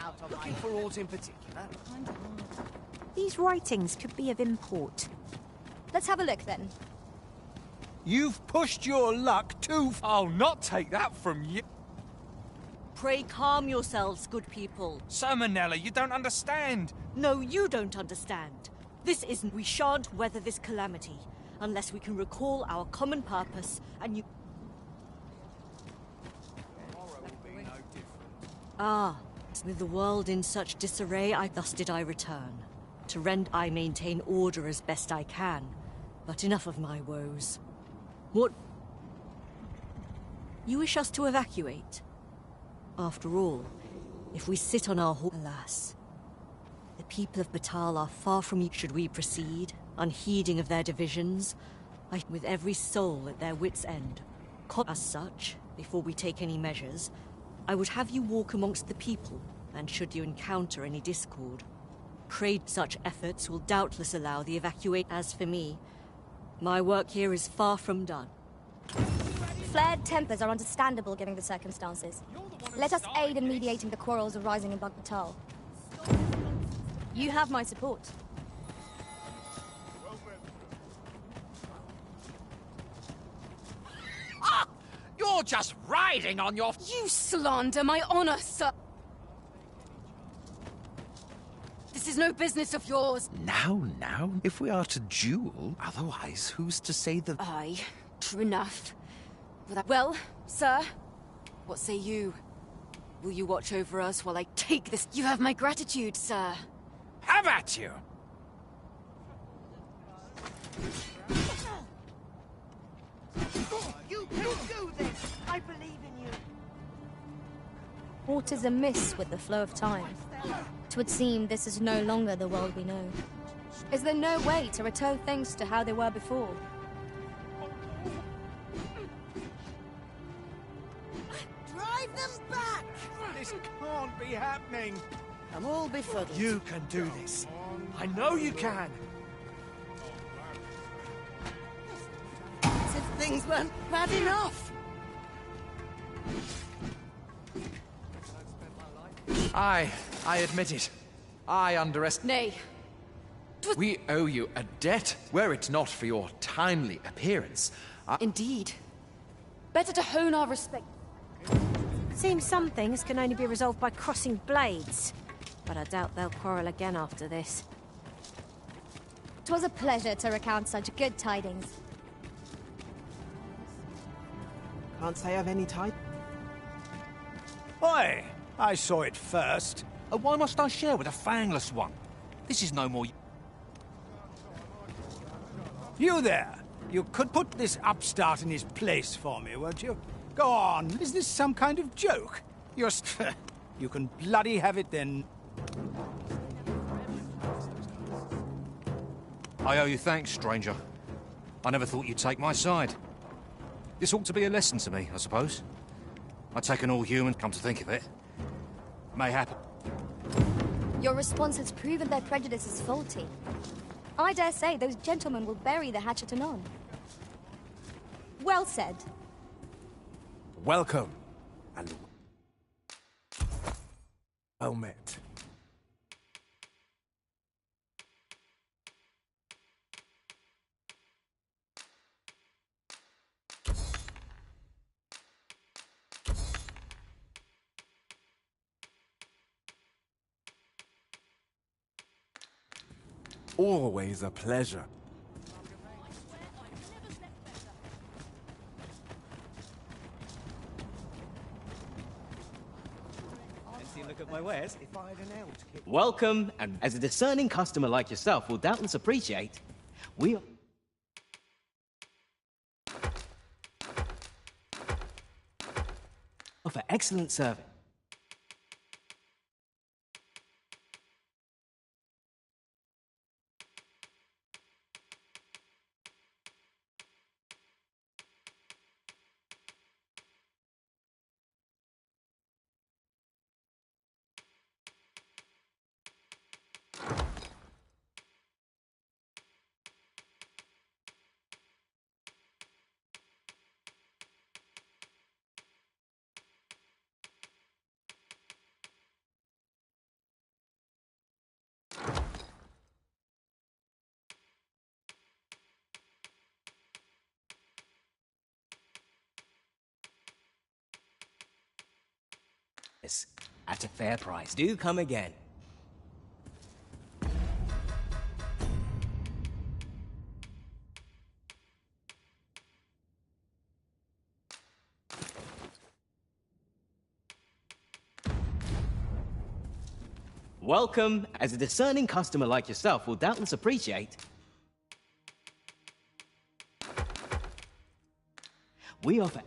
out on looking for aught in particular. These writings could be of import. Let's have a look then. You've pushed your luck too far. I'll not take that from you. Pray calm yourselves, good people. Sir Manella, you don't understand. No, you don't understand. This isn't... We shan't weather this calamity unless we can recall our common purpose and you... Ah, with the world in such disarray, thus did I return. To rend I maintain order as best I can. But enough of my woes. What... You wish us to evacuate? After all, if we sit on our alas, the people of Batal are far from you. Should we proceed, unheeding of their divisions, with every soul at their wits' end, as such, before we take any measures, I would have you walk amongst the people, and should you encounter any discord, pray such efforts will doubtless allow the evacuate. As for me, my work here is far from done. Flared tempers are understandable given the circumstances. Let us aid in mediating the quarrels arising in Batal. You have my support. Ah! You're just riding on your... You slander my honor, sir! This is no business of yours. Now, if we are to duel, otherwise who's to say that... Aye, true enough. Well, sir, what say you? Will you watch over us while I take this? You have my gratitude, sir. Have at you! You can do this! I believe in you! What is amiss with the flow of time? 'Twould seem this is no longer the world we know. Is there no way to return things to how they were before? Drive them back! This can't be happening. I'm all befuddled. You can do this. I know you can. As if things weren't bad enough. I admit it. I underestimated. Nay. We owe you a debt. Were it not for your timely appearance, Indeed. Better to hone our respect. Seems some things can only be resolved by crossing blades. But I doubt they'll quarrel again after this. 'Twas a pleasure to recount such good tidings. Can't say I've any time. Oi! I saw it first. Why must I share with a fangless one? This is no more... You there! You could put this upstart in his place for me, won't you? Go on, is this some kind of joke? You're you can bloody have it then. I owe you thanks, stranger. I never thought you'd take my side. This ought to be a lesson to me, I suppose. I've taken all humans, come to think of it. Mayhap. Your response has proven their prejudice is faulty. I dare say those gentlemen will bury the hatchet anon. Well said. Welcome, and well met. Always a pleasure. Look at my wares. If I had an elk. Welcome, and as a discerning customer like yourself will doubtless appreciate, we offer excellent service. at a fair price. Do come again. Welcome, as a discerning customer like yourself will doubtless appreciate. We offer...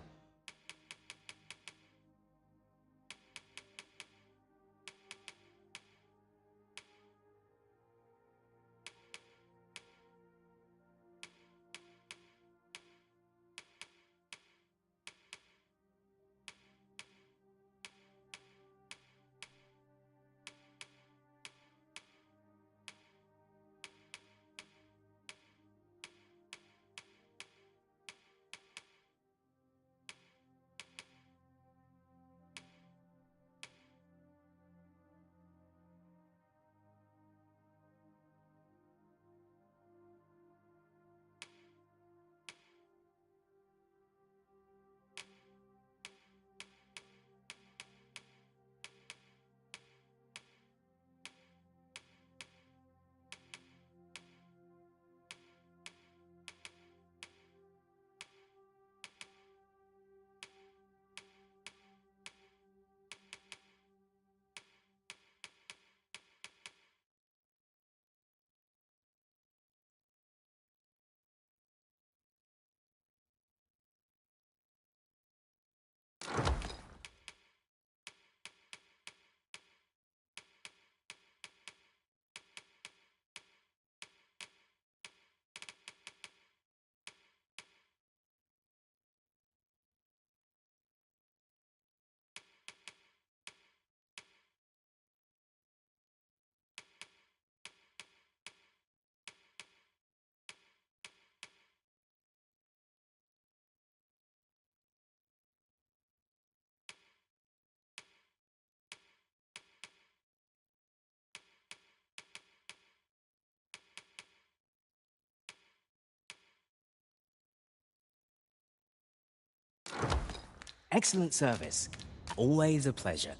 Excellent service. Always a pleasure.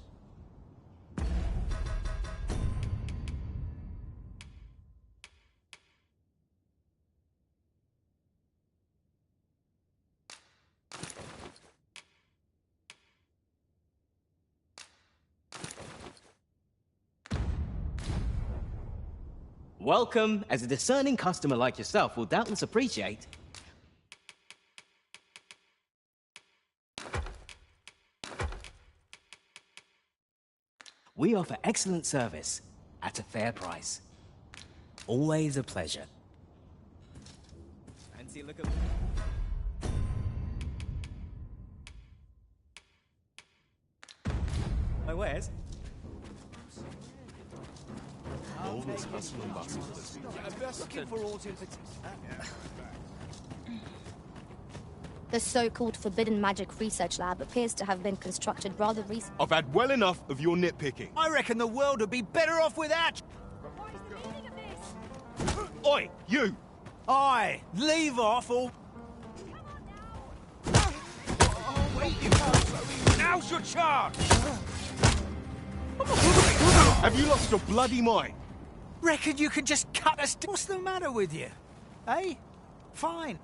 Welcome, as a discerning customer like yourself will doubtless appreciate. We offer excellent service at a fair price. Always a pleasure. Fancy a look at... My wares? The so-called Forbidden Magic Research Lab appears to have been constructed rather recently. I've had well enough of your nitpicking. I reckon the world would be better off without... What is the meaning of this? Oi, you! Aye, leave off or... Now's your chance! Have you lost your bloody mind? Reckon you can just cut us... What's the matter with you? Eh? Fine.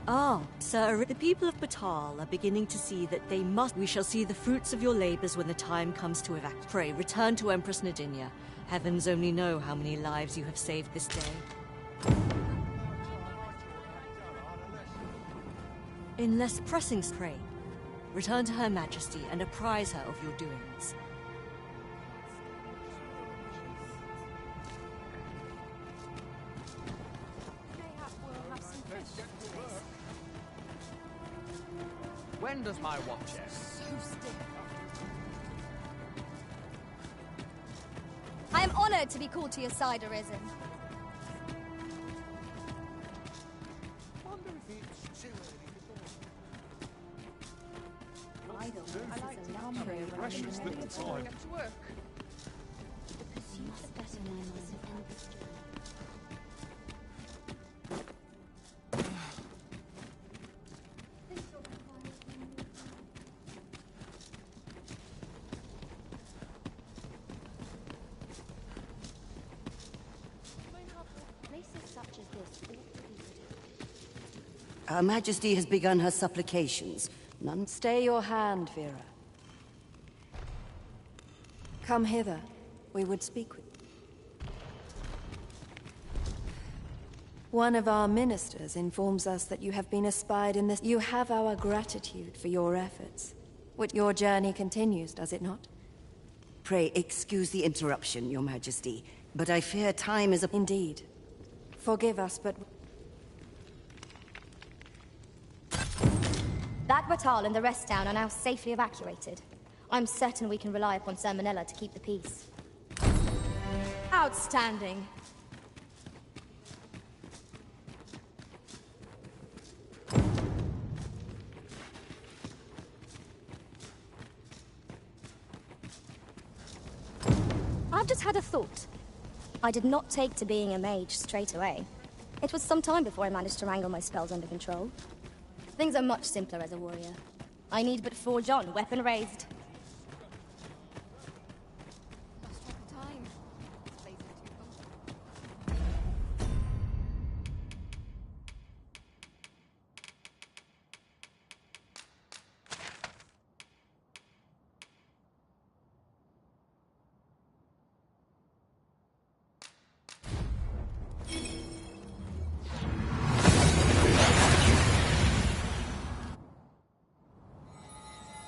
Ah, sir, the people of Batal are beginning to see that they must... We shall see the fruits of your labors when the time comes to evacuate. Pray, return to Empress Nadinia. Heavens only know how many lives you have saved this day. In less pressing pray, return to Her Majesty and apprise her of your doings. When does my watch end? So stiff. I am honored to be called to your side, Arisen. Her Majesty has begun her supplications. None. Stay your hand, Vera. Come hither. We would speak with you. One of our ministers informs us that you have been espied in this. You have our gratitude for your efforts. Your journey continues, does it not? Pray excuse the interruption, Your Majesty, but I fear time is a— Indeed. Forgive us, but... That batal and the rest down are now safely evacuated. I'm certain we can rely upon Sir Manila to keep the peace. Outstanding. I've just had a thought. I did not take to being a mage straight away. It was some time before I managed to wrangle my spells under control. Things are much simpler as a warrior. I need but forge on, weapon raised.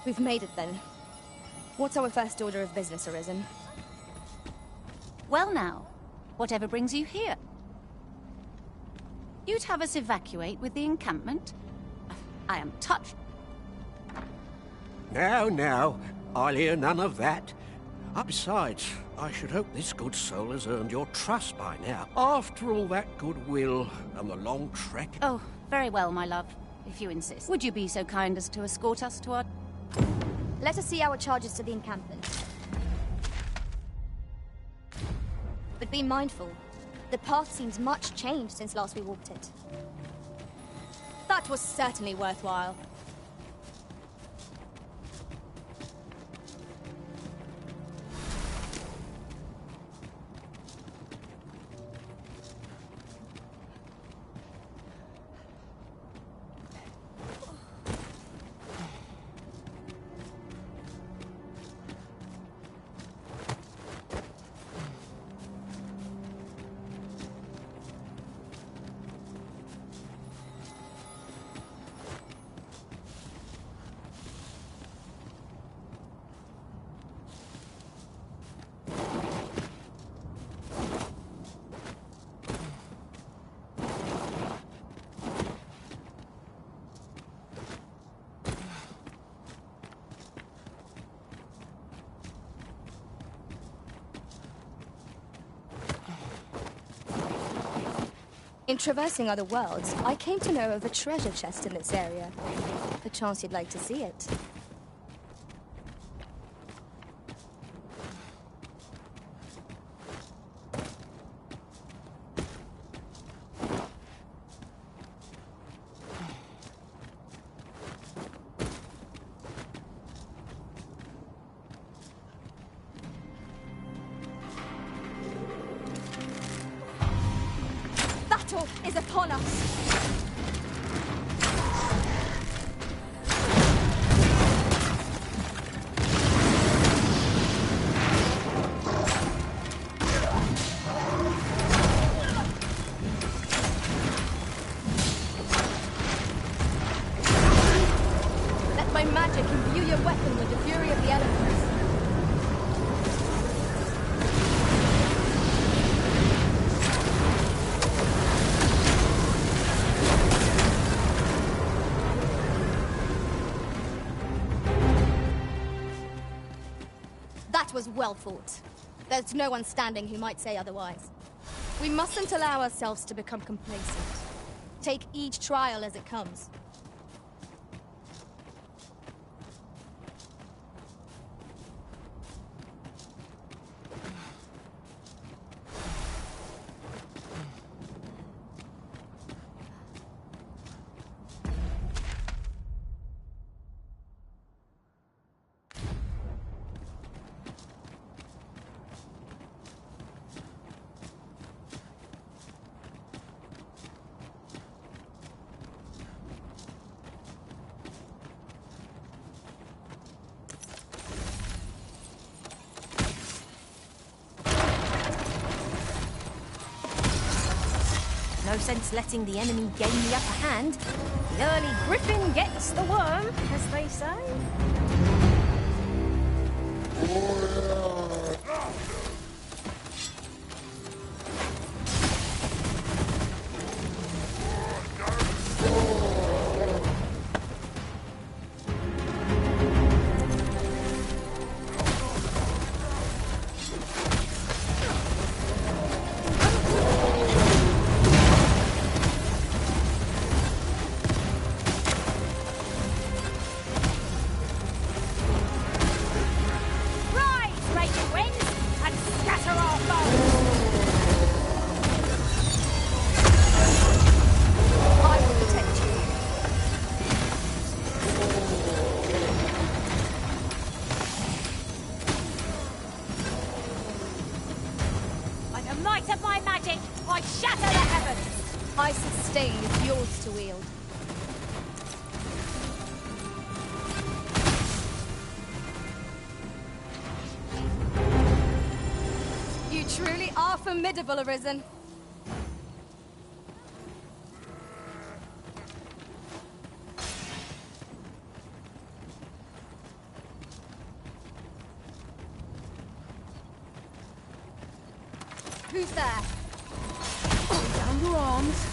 We've made it then. What's our first order of business, Arisen? Well now, whatever brings you here? You'd have us evacuate with the encampment? I am touched. Now, I'll hear none of that. Besides, I should hope this good soul has earned your trust by now. After all that goodwill and the long trek... Oh, very well, my love, if you insist. Would you be so kind as to escort us to our... Let us see our charges to the encampment. But be mindful. The path seems much changed since last we walked it. That was certainly worthwhile. In traversing other worlds, I came to know of a treasure chest in this area. Perchance you'd like to see it. Is upon us. Let my magic imbue your weapon with the fury of the elements. That was well fought. There's no one standing who might say otherwise. We mustn't allow ourselves to become complacent. Take each trial as it comes. no sense letting the enemy gain the upper hand. The early griffin gets the worm, as they say. Formidable arisen. Who's there? Down your arms.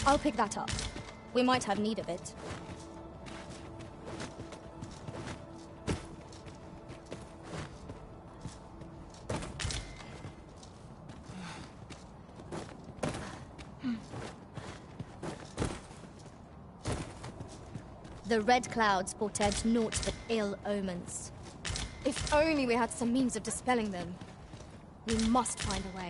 I'll pick that up. We might have need of it. The red clouds portend naught but ill omens. If only we had some means of dispelling them. We must find a way.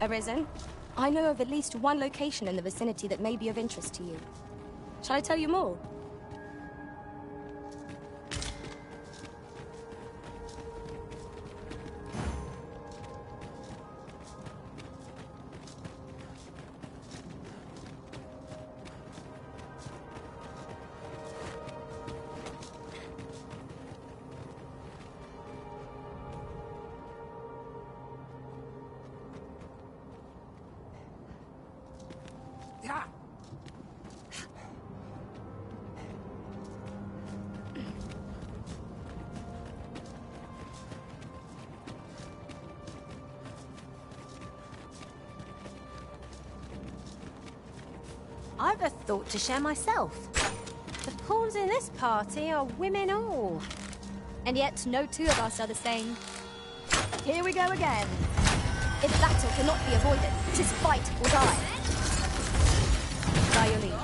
Arisen, I know of at least one location in the vicinity that may be of interest to you. Shall I tell you more? I've a thought to share myself. The pawns in this party are women all. And yet, no two of us are the same. Here we go again. If battle cannot be avoided, 'tis fight or die. By your lead.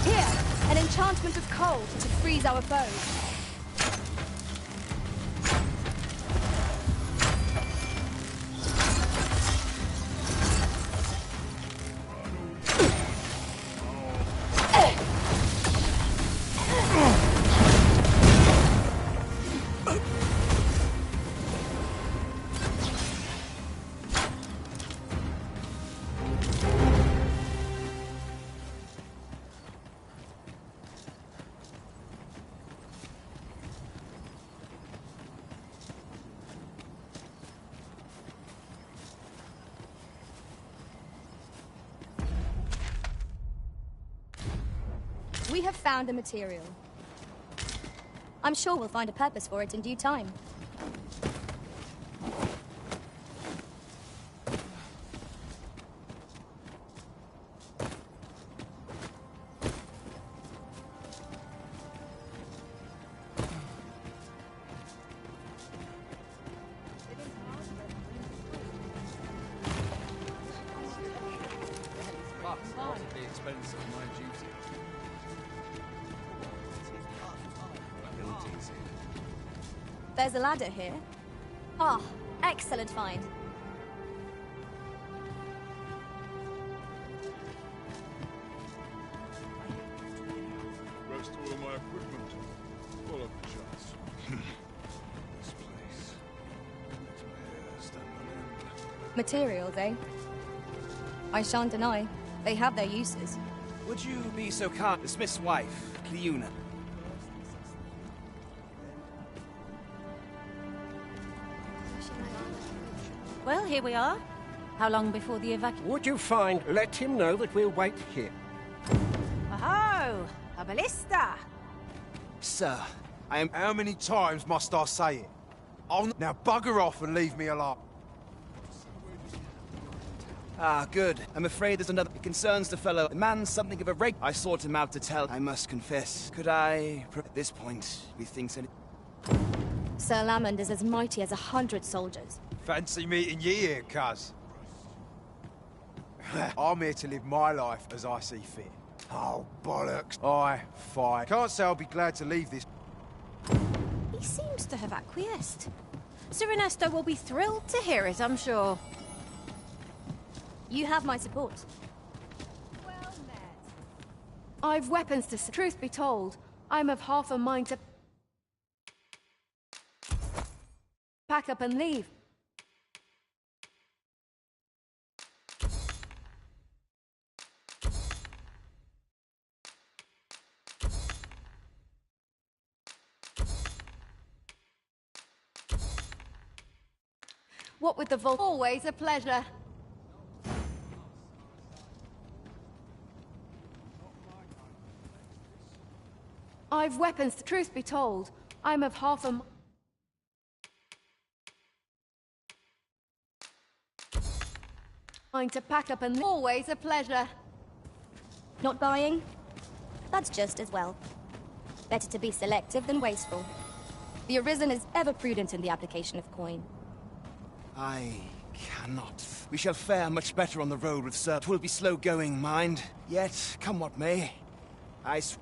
Here, an enchantment of cold to freeze our foes. We have found a material. I'm sure we'll find a purpose for it in due time. There's a ladder here. Ah, excellent find. Rest all of my equipment. Full of shots. This place makes my hair stand on end. Materials, eh? I shan't deny. They have their uses. Would you be so kind? The smith's wife, Cleuna. Well, here we are. How long before the evacuation? Would you find... Let him know that we'll wait here. Aho! A ballista! Sir, I am... How many times must I say it? Now bugger off and leave me alone. Ah, good. I'm afraid there's another... It concerns the fellow. The man's something of a rake. I sought him out to tell. I must confess. Could I... At this point, methinks any... Sir Lamond is as mighty as 100 soldiers. Fancy meeting ye here, cuz. I'm here to live my life as I see fit. Oh, bollocks. Aye, fine. Can't say I'll be glad to leave this... He seems to have acquiesced. Sir Ernesto will be thrilled to hear it, I'm sure. You have my support. Well met. I've weapons to... Truth be told, I'm of half a mind to... pack up and leave. What with the vault? Always a pleasure. I've weapons. Truth be told, I'm of half a... Going to pack up and always a pleasure. Not buying? That's just as well. Better to be selective than wasteful. The Arisen is ever prudent in the application of coin. I cannot. We shall fare much better on the road with Sir. 'Twill be slow going, mind. Yet, come what may, The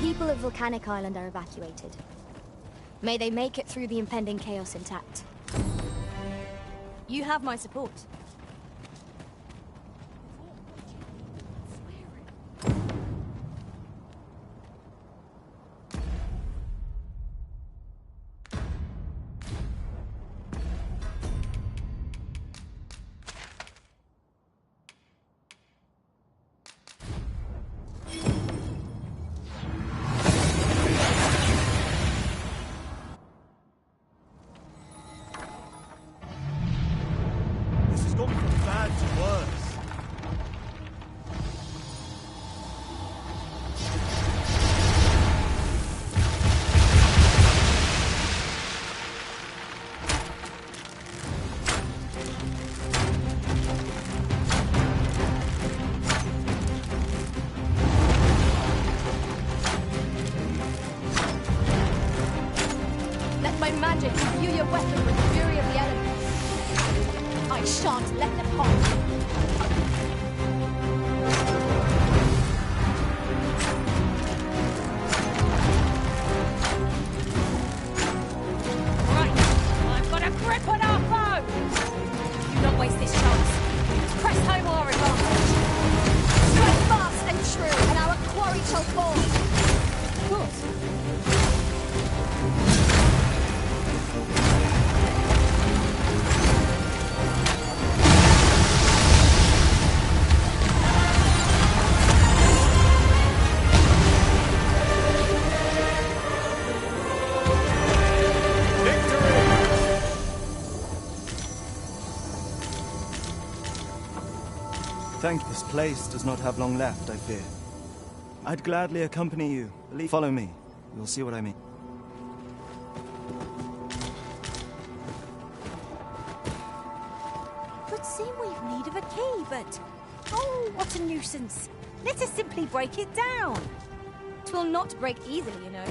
people of Volcanic Island are evacuated. May they make it through the impending chaos intact. You have my support. This has gone from bad to worse. Let my magic imbue your weapon with the fury of the elements. I shan't let them harm you. Right, I've got a grip on our foe! Do not waste this chance. Let's press home our advantage. Strike fast and true, and our quarry shall fall. Thank you. This place does not have long left, I fear. I'd gladly accompany you. Follow me. You'll see what I mean. Would seem we've need of a key, but... Oh, what a nuisance. Let us simply break it down. Twill not break easily, you know.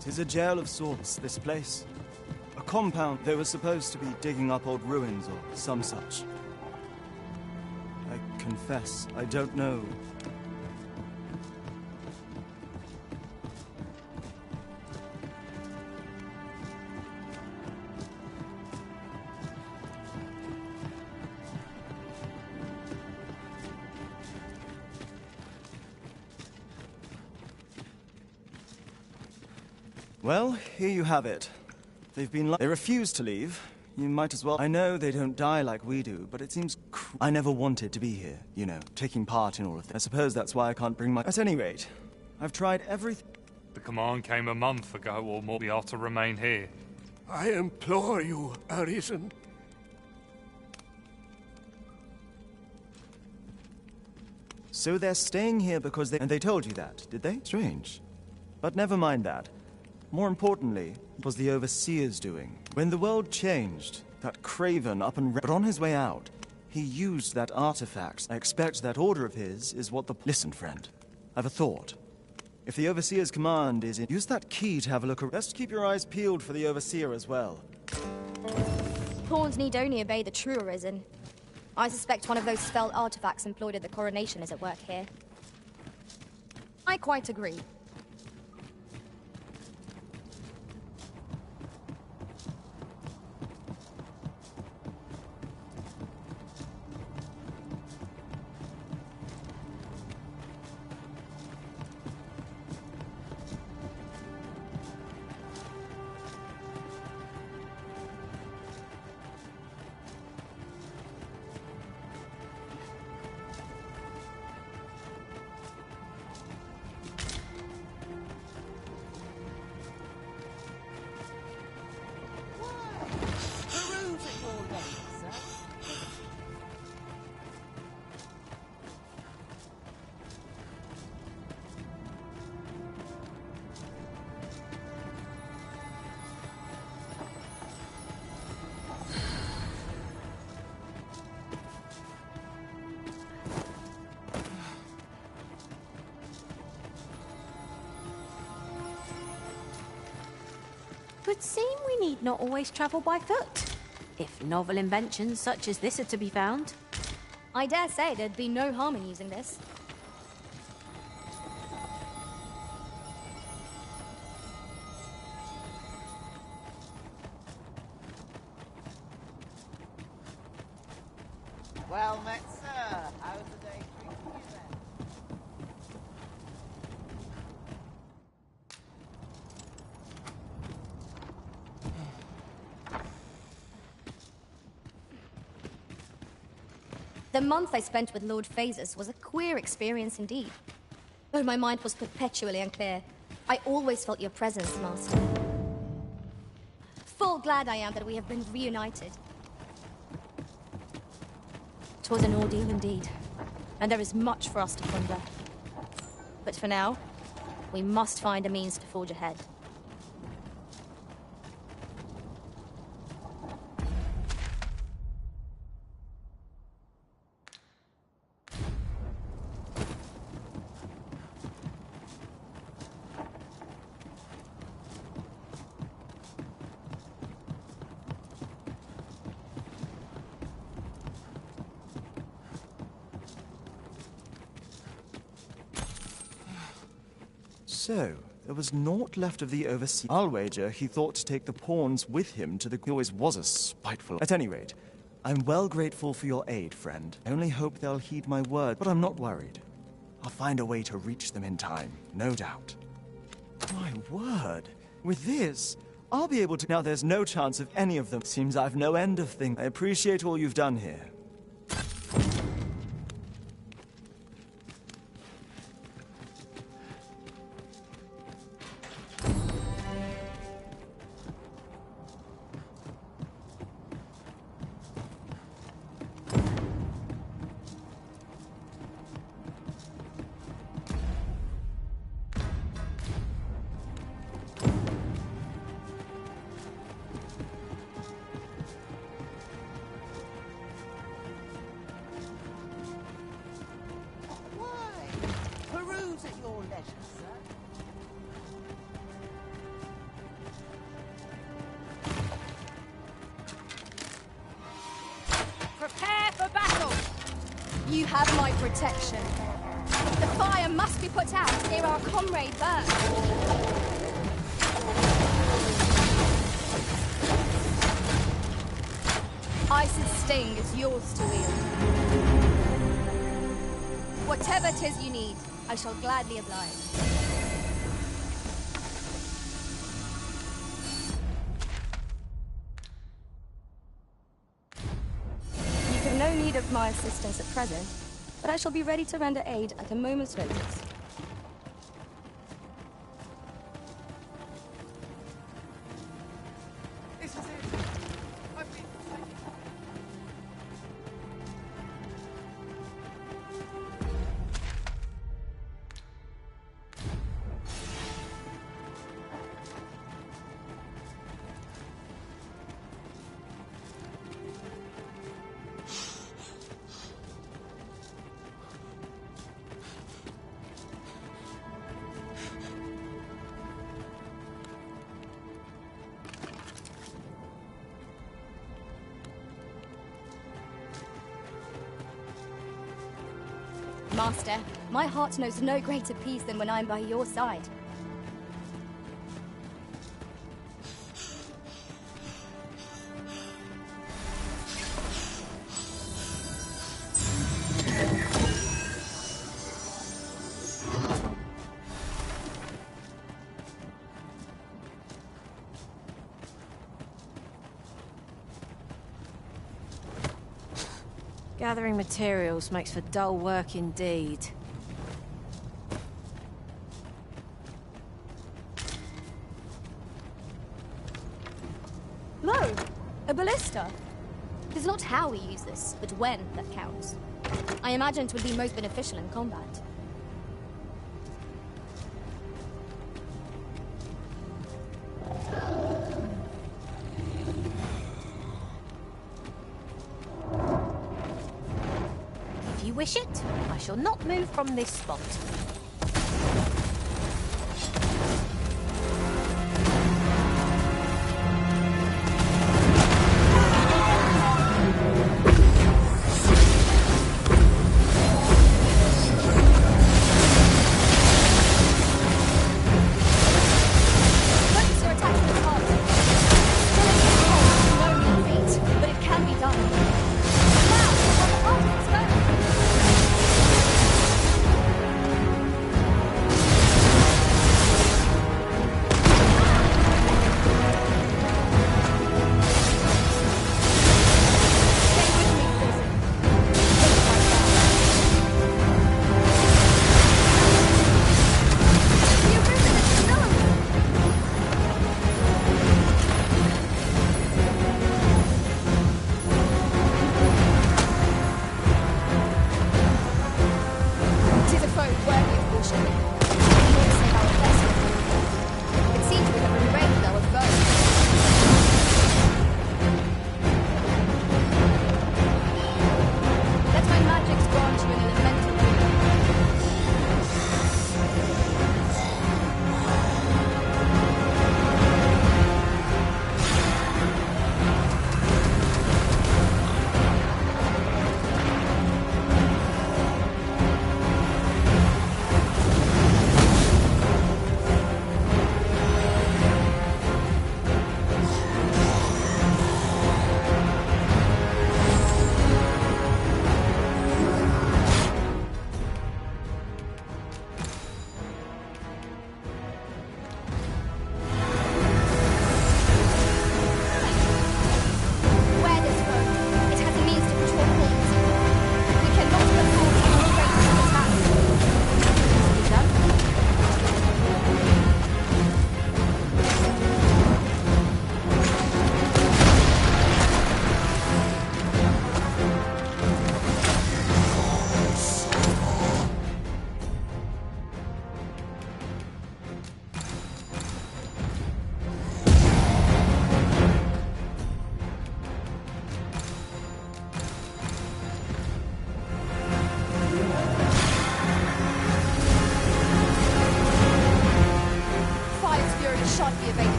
Tis a jail of sorts, this place. A compound. They were supposed to be digging up old ruins or some such. I confess, I don't know. Well, here you have it. They refuse to leave. You might as well. I know they don't die like we do, but it seems I never wanted to be here, you know, taking part in all of this. I suppose that's why I can't bring my... At any rate, I've tried everything. The command came a month ago or more. We are to remain here. I implore you, Arisen. So they're staying here because they... And they told you that, did they? Strange. But never mind that. More importantly, what was the Overseer's doing? When the world changed, that craven up and... But on his way out, he used that artifact. I expect that order of his is what the... Listen, friend. I've a thought. If the Overseer's command is in... Use that key to have a look around. Best keep your eyes peeled for the Overseer as well. Pawns need only obey the true Arisen. I suspect one of those spelled artifacts employed at the coronation is at work here. I quite agree. would seem we need not always travel by foot, if novel inventions such as this are to be found. I dare say there'd be no harm in using this. Well met, sir. How's the day treating you then? The month I spent with Lord Phases was a queer experience indeed. Though my mind was perpetually unclear, I always felt your presence, Master. Full glad I am that we have been reunited. 'Twas an ordeal indeed, and there is much for us to ponder. But for now, we must find a means to forge ahead. So, there was naught left of the overseer. I'll wager he thought to take the pawns with him to the... He always was a spiteful... At any rate, I'm well grateful for your aid, friend. I only hope they'll heed my word, but I'm not worried. I'll find a way to reach them in time, no doubt. My word. With this, I'll be able to... Now there's no chance of any of them. Seems I've no end of things. I appreciate all you've done here. Peruse at your leisure, sir. Prepare for battle! You have my protection. The fire must be put out ere our comrade burns. Ice's sting is yours to wield. Whatever 'tis you need, I shall gladly oblige. You have no need of my assistance at present, but I shall be ready to render aid at a moment's notice. This is it. I've been Master, my heart knows no greater peace than when I'm by your side. Gathering materials makes for dull work indeed. Lo! A ballista! It is not how we use this, but when that counts. I imagine it would be most beneficial in combat. If you wish it, I shall not move from this spot.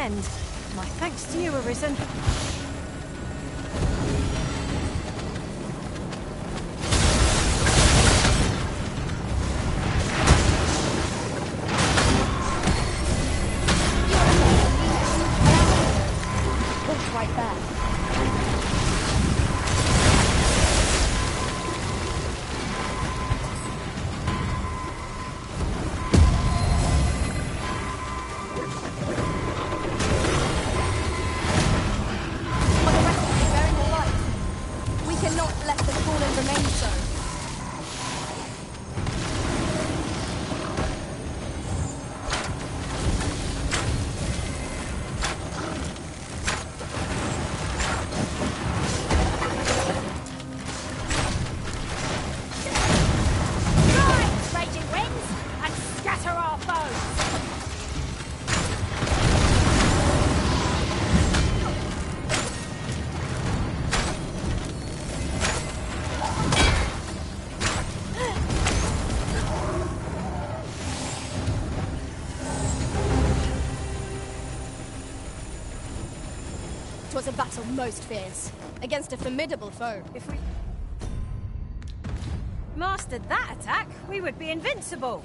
end. My thanks to you, Arisen. It's right there. Was a battle most fierce, against a formidable foe. If we mastered that attack, we would be invincible.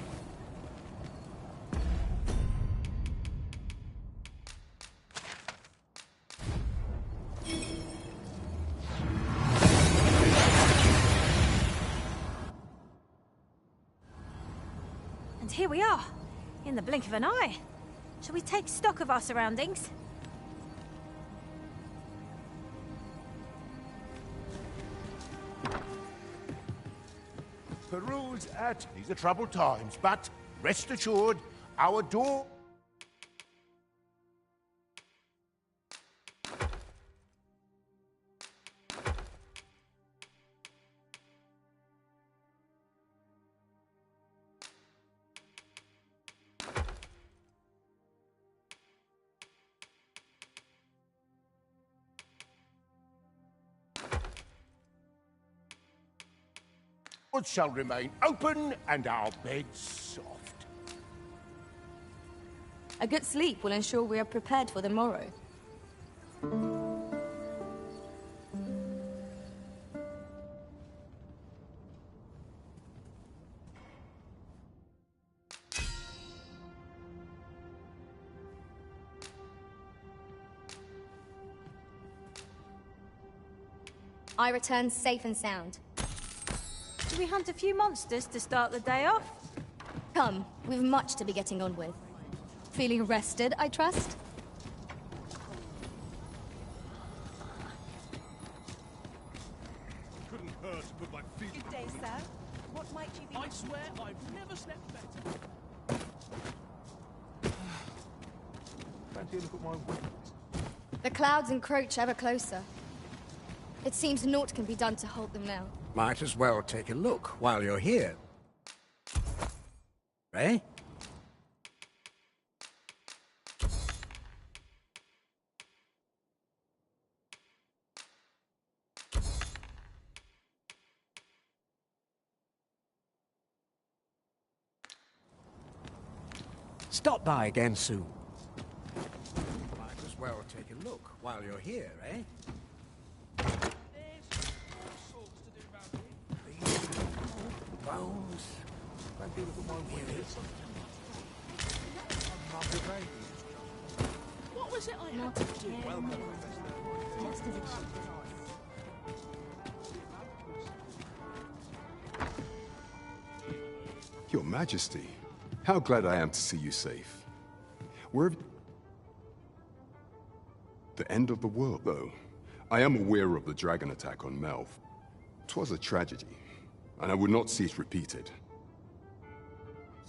And here we are, in the blink of an eye. Shall we take stock of our surroundings? Peruse at these are troubled times, but rest assured, our door. Shall remain open and our beds soft. A good sleep will ensure we are prepared for the morrow. I return safe and sound. Do we hunt a few monsters to start the day off? Come, we've much to be getting on with. Feeling rested, I trust? Couldn't hurt to put my feet. Good day, sir. What might you be? I swear I've never slept better. Fancy a look at my weapons. The clouds encroach ever closer. It seems naught can be done to halt them now. Might as well take a look while you're here. Eh? Stop by again soon. Might as well take a look while you're here, eh? Bones. Fancy a look at my weapons. What was it I had to do? Welcome, Just as it should be. Your Majesty, how glad I am to see you safe. Where have... The end of the world, though. I am aware of the dragon attack on Melf. 'Twas a tragedy, and I would not see it repeated.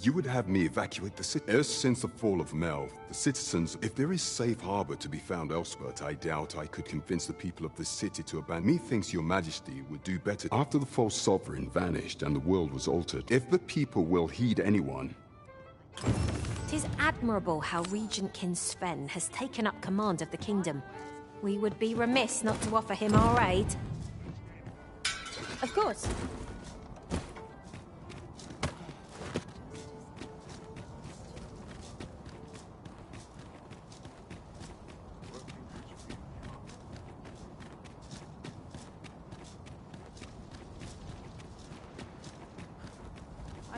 You would have me evacuate the city. Ever since the fall of Melf, the citizens, if there is safe harbor to be found elsewhere, I doubt I could convince the people of this city to abandon. Methinks your Majesty would do better. After the false sovereign vanished and the world was altered, if the people will heed anyone... 'Tis admirable how Regent King Sven has taken up command of the kingdom. We would be remiss not to offer him our aid. Of course.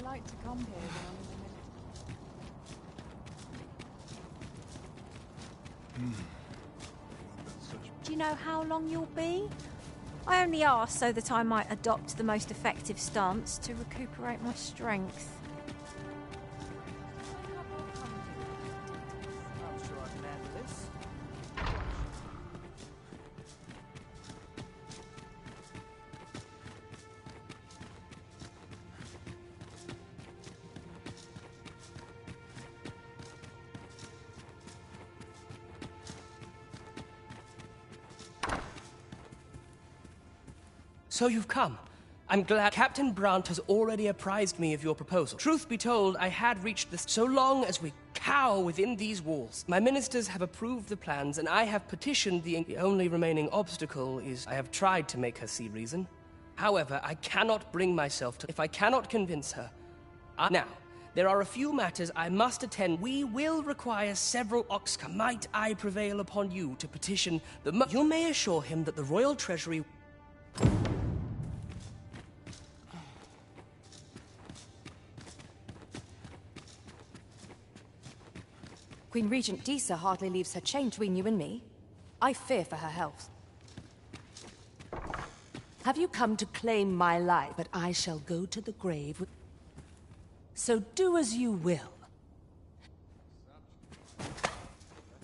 like to come here when I'm in the minute. Do you know how long you'll be? I only asked so that I might adopt the most effective stance to recuperate my strength. I'm sure I can handle this. So you've come. I'm glad Captain Brandt has already apprised me of your proposal. Truth be told, I had reached this so long as we cower within these walls. My ministers have approved the plans, and I have petitioned the only remaining obstacle is I have tried to make her see reason. However, I cannot bring myself to... If I cannot convince her... Now, there are a few matters I must attend. We will require several oxcar. Might I prevail upon you to petition the... You may assure him that the Royal Treasury... Queen Regent Disa hardly leaves her chain between you and me. I fear for her health. Have you come to claim my life? But I shall go to the grave with... So do as you will.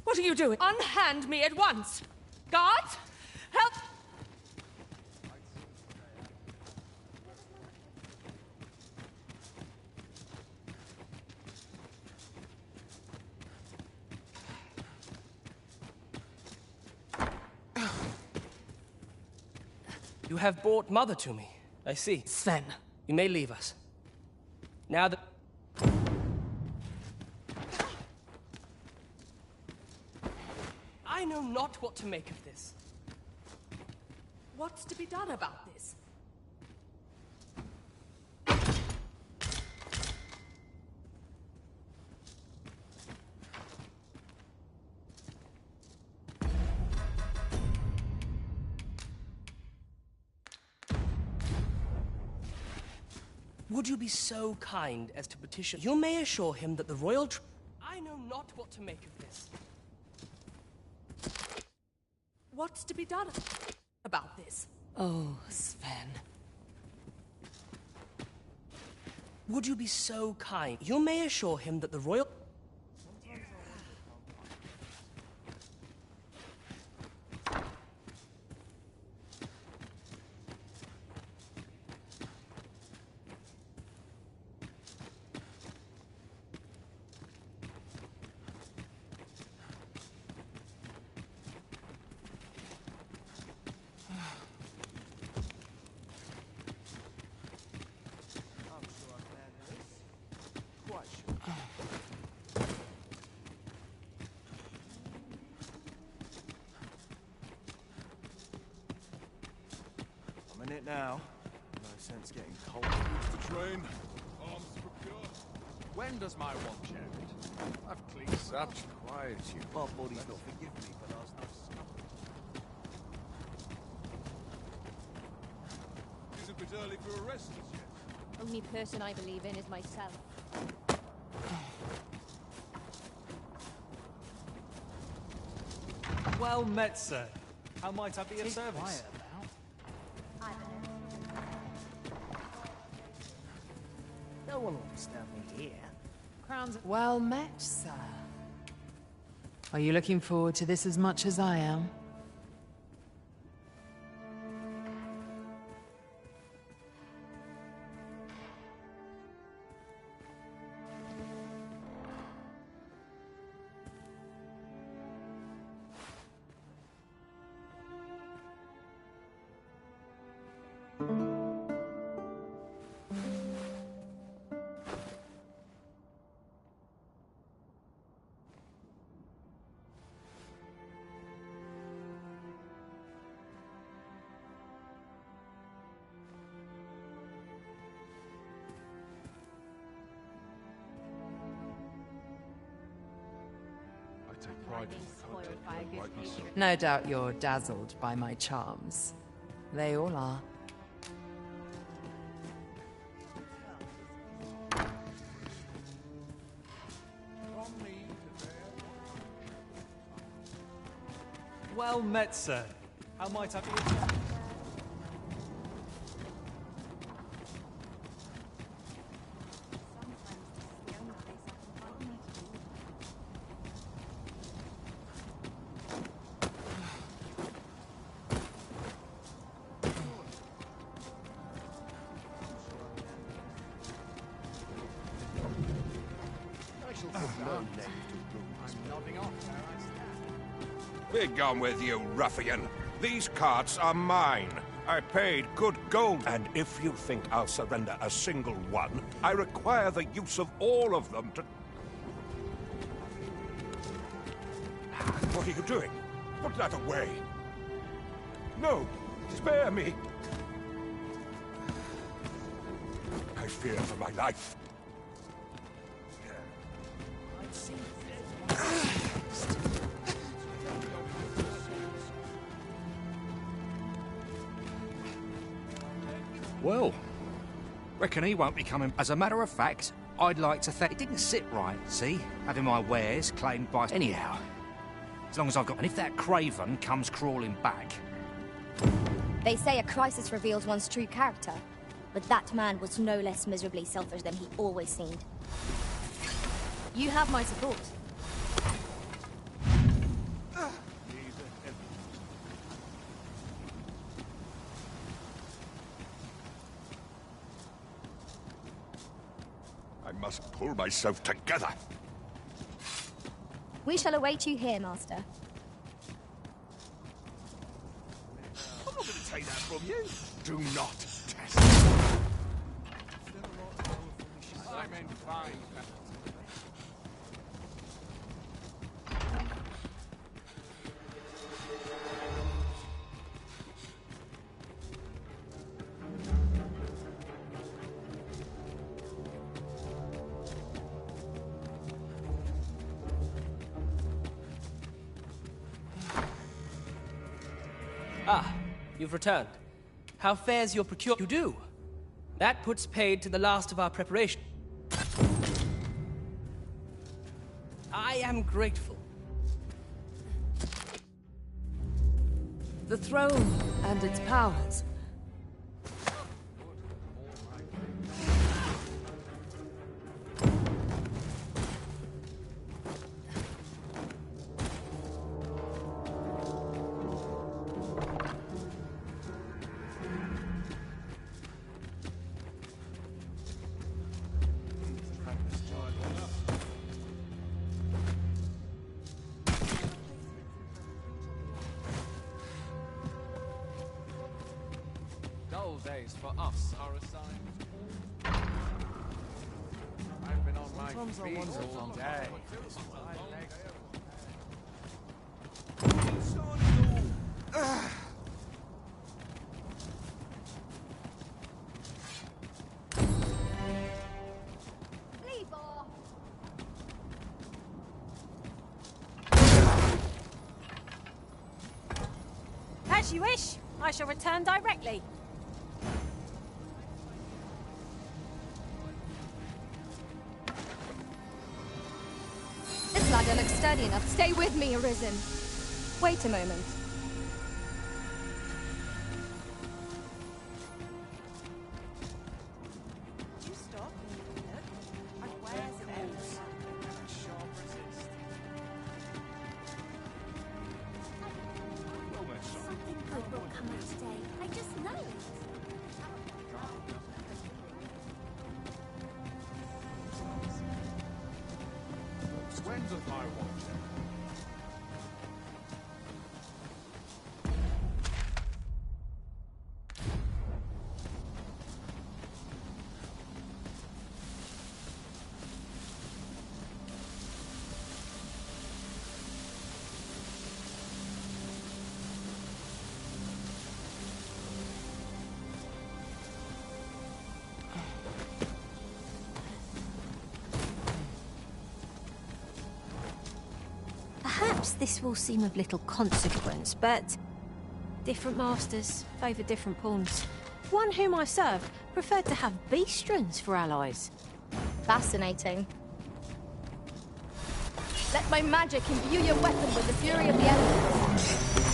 What are you doing? Unhand me at once! Guards! Help! You have brought Mother to me. I see. Sven. You may leave us. Now that... I know not what to make of this. What's to be done about this? Would you be so kind as to petition? You may assure him that the royal... I know not what to make of this. What's to be done about this? Oh, Sven. Would you be so kind? You may assure him that the royal... I'm in it now. No sense getting cold. The train. Arms procured. When does my watch end? I've cleaned such quietude. My body's not forgiven me for last night's snuff. Is it a bit early for a rest as yet? Only person I believe in is myself. Well met, sir. How might I be of service? No one will disturb me here. Crown's well met, sir. Are you looking forward to this as much as I am? Take pride in the content, rightly so. No doubt you're dazzled by my charms. They all are. Well met, sir. How might I be of service? Be gone with you, ruffian. These carts are mine. I paid good gold. And if you think I'll surrender a single one, I require the use of all of them to... What are you doing? Put that away. No, spare me. I fear for my life. Well, reckon he won't be coming. As a matter of fact, I'd like to thank... It didn't sit right, see? Having my wares claimed by... Anyhow, as long as I've got... And if that craven comes crawling back... They say a crisis reveals one's true character, but that man was no less miserably selfish than he always seemed. You have my support. I must pull myself together. We shall await you here, Master. I'm not going to take that from you. Do not test me. I'm in fine. Ah, you've returned. How fares your procure? You do. That puts paid to the last of our preparation. I am grateful. The throne and its powers. Dull days for us are assigned. I've been on my feet all day. As you wish. I shall return directly. This ladder looks sturdy enough. Stay with me, Arisen. Wait a moment. Did you stop? Look. Where's it else? Something good will come out today. I just know it. When's of my watch? Perhaps this will seem of little consequence, but different masters favour different pawns. One whom I served preferred to have beastrons for allies. Fascinating. Let my magic imbue your weapon with the fury of the elements.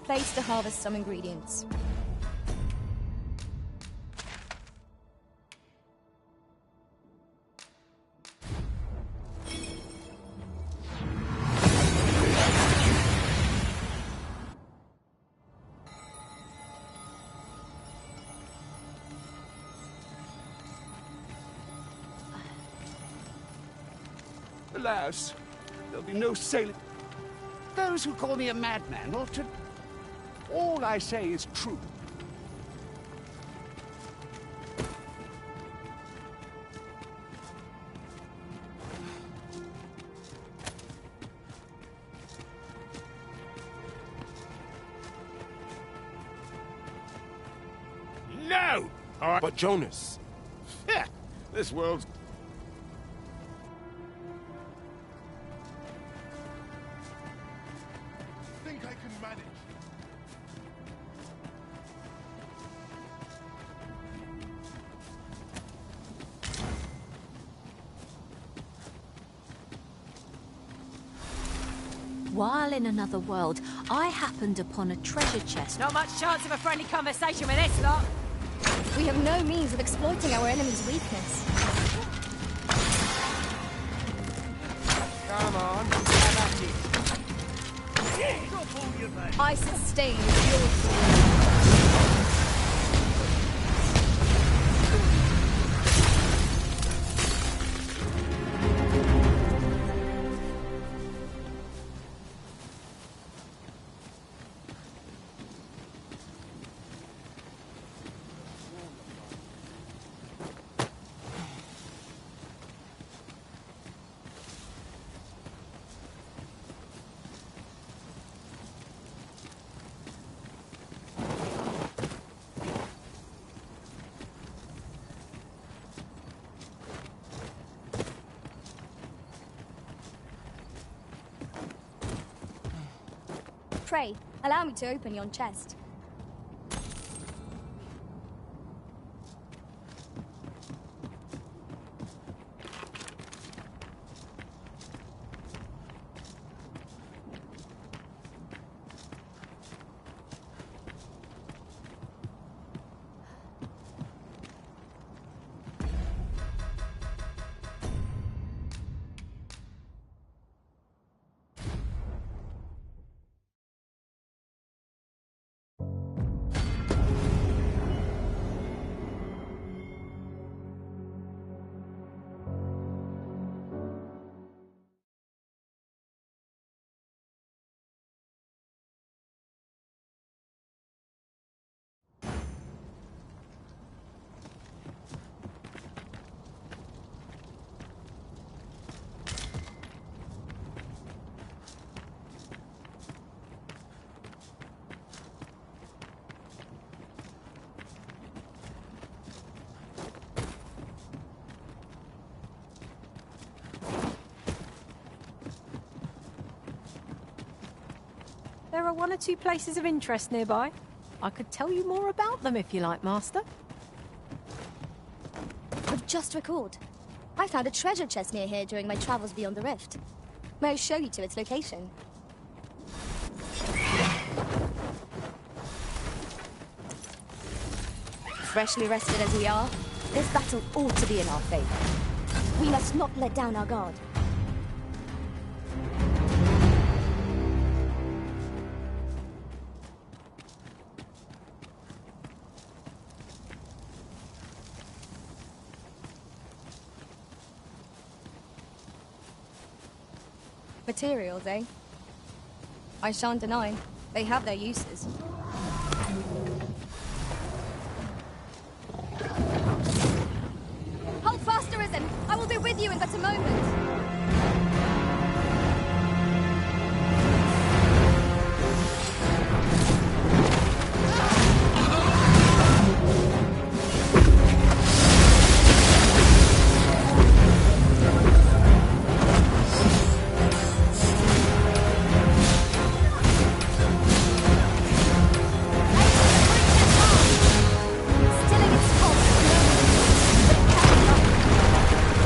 place to harvest some ingredients. Alas, there'll be no sailing. Those who call me a madman ought to... All I say is true. No! But Jonas... This world's... Think I can manage? While in another world, I happened upon a treasure chest. Not much chance of a friendly conversation with this lot. We have no means of exploiting our enemy's weakness. Come on, have at it. I sustain your sword. Pray, allow me to open yon chest. There are one or two places of interest nearby. I could tell you more about them if you like, Master. I've just recalled. I found a treasure chest near here during my travels beyond the rift. May I show you to its location? Freshly rested as we are, this battle ought to be in our favor. We must not let down our guard. Materials, eh? I shan't deny. They have their uses. Hold fast, Arisen! I will be with you in but a moment!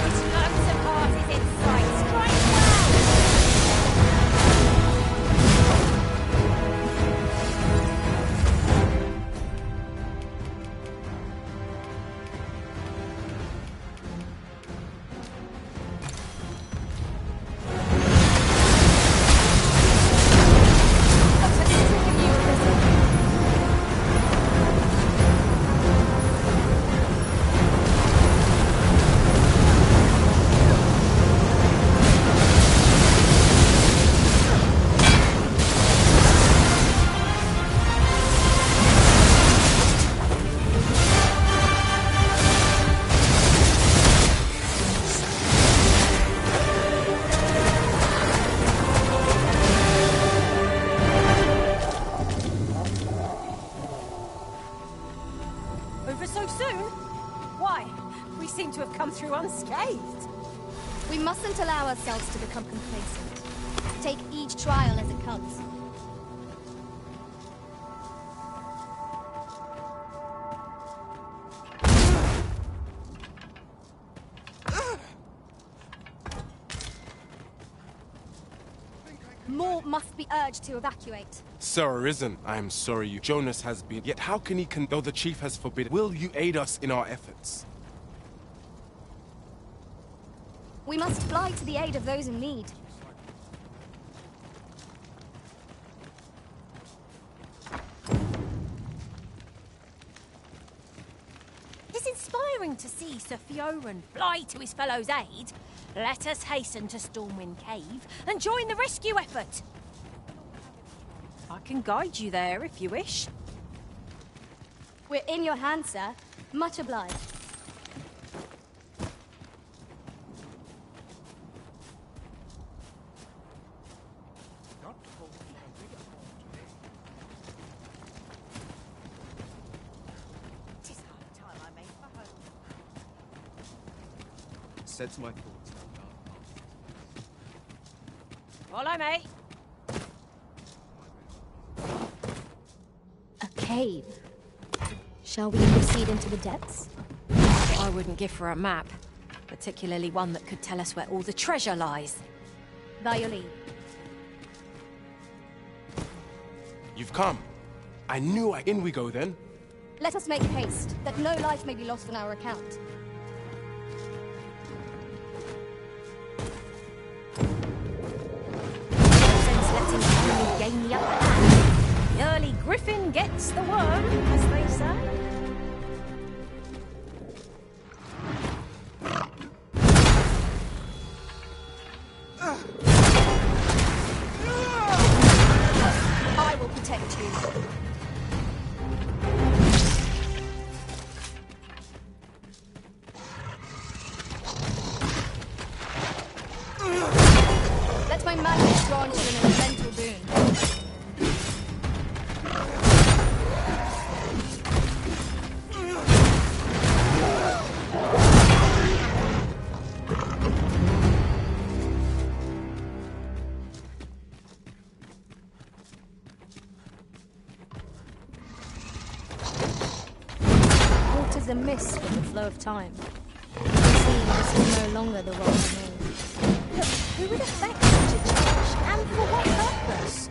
Its lonesome heart is Over so soon? Why? We seem to have come through unscathed. We mustn't allow ourselves to become complacent. Take each trial as it comes. More must be urged to evacuate. Sir Arisen, I am sorry you. Jonas has been. Yet how can he though the chief has forbidden? Will you aid us in our efforts? We must fly to the aid of those in need. It's inspiring to see Sir Fioran fly to his fellow's aid. Let us hasten to Stormwind Cave and join the rescue effort. I can guide you there if you wish. We're in your hands, sir. Much obliged. Sense my thoughts. Follow me. A cave. Shall we proceed into the depths? I wouldn't give for a map, particularly one that could tell us where all the treasure lies. By your leave. You've come. I knew in we go then. Let us make haste, that no life may be lost on our account. Gain the upper hand. The early griffin gets the worm, as they say. I will protect you. Let my magic grant you an elemental boon. Water's amiss with the flow of time. It seems this is no longer the world of me. Look, who would affect such a change, and for what purpose?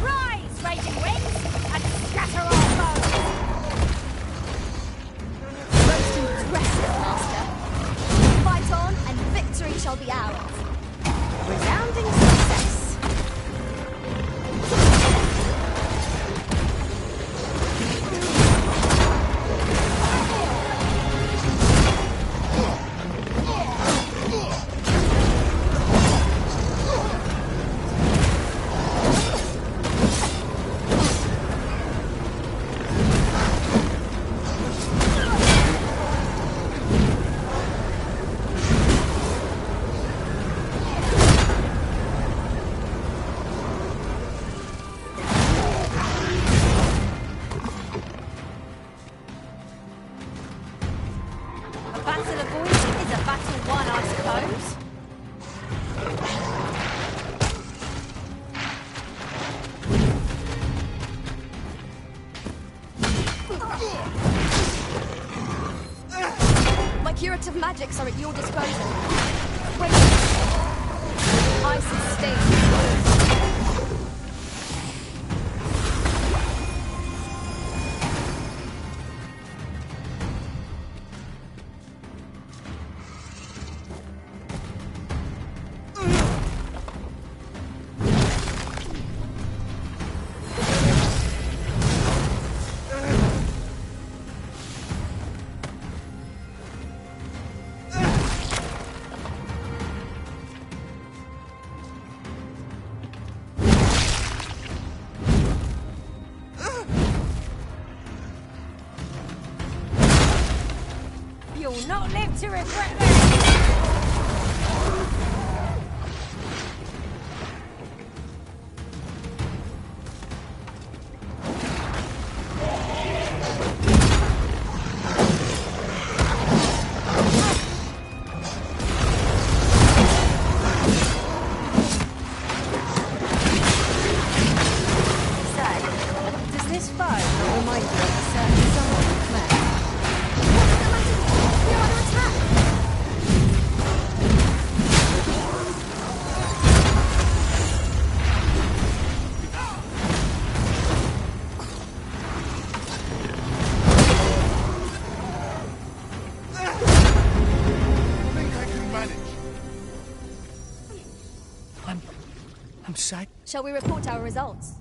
Rise, raging wings, and scatter our foes! Most impressive, Master. Fight on, and victory shall be ours. Resounding success. A battle avoided is a battle won, I suppose. My curative magics are at your disposal. Wait. I sustain. You'll not live to regret this! I'm sad. Shall we report our results?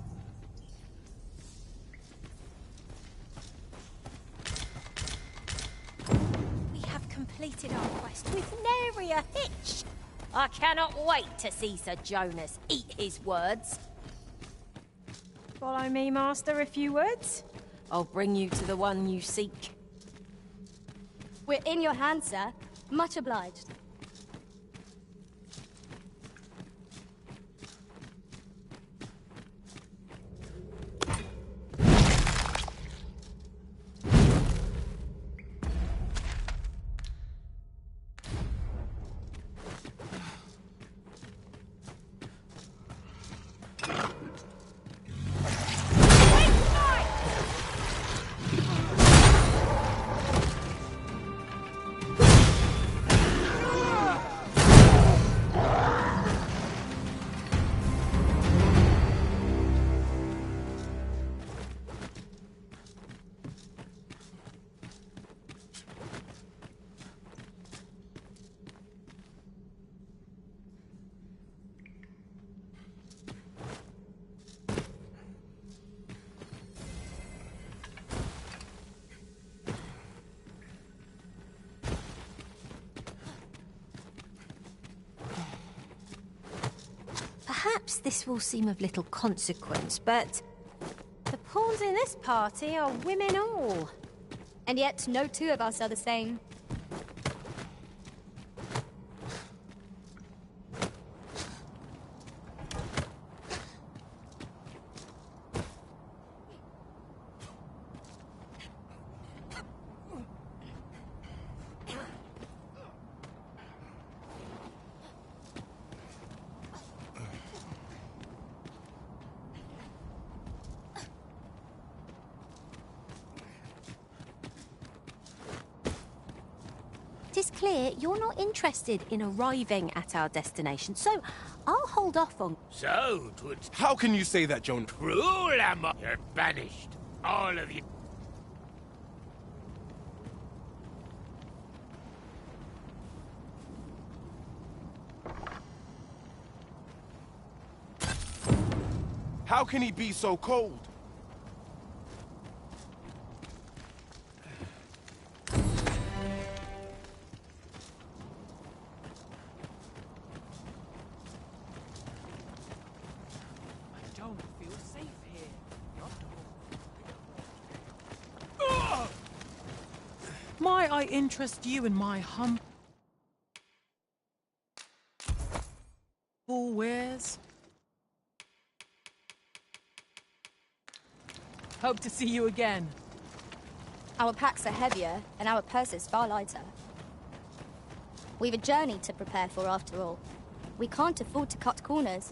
We have completed our quest with nary a hitch. I cannot wait to see Sir Jonas eat his words. Follow me, Master, a few words. I'll bring you to the one you seek. We're in your hands, sir. Much obliged. Perhaps this will seem of little consequence, but the pawns in this party are women all. And yet no two of us are the same. it is clear you're not interested in arriving at our destination, so I'll hold off on... So, how can you say that, Joan? Cruel am I? You're banished, all of you. How can he be so cold? Might I interest you in my humble wares? Hope to see you again. Our packs are heavier, and our purses far lighter. We've a journey to prepare for, after all. We can't afford to cut corners.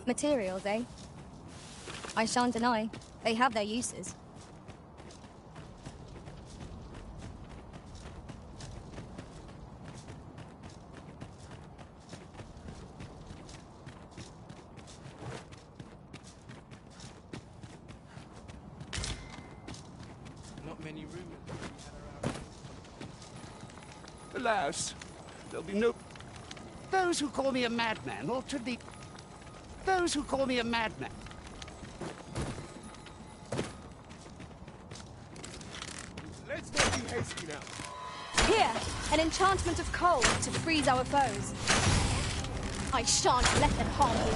Materials, eh? I shan't deny. They have their uses. Not many rumors. Alas, there'll be no... Those who call me a madman ought to leave... Those who call me a madman. hasty now. Here, an enchantment of cold to freeze our foes. I shan't let them harm you.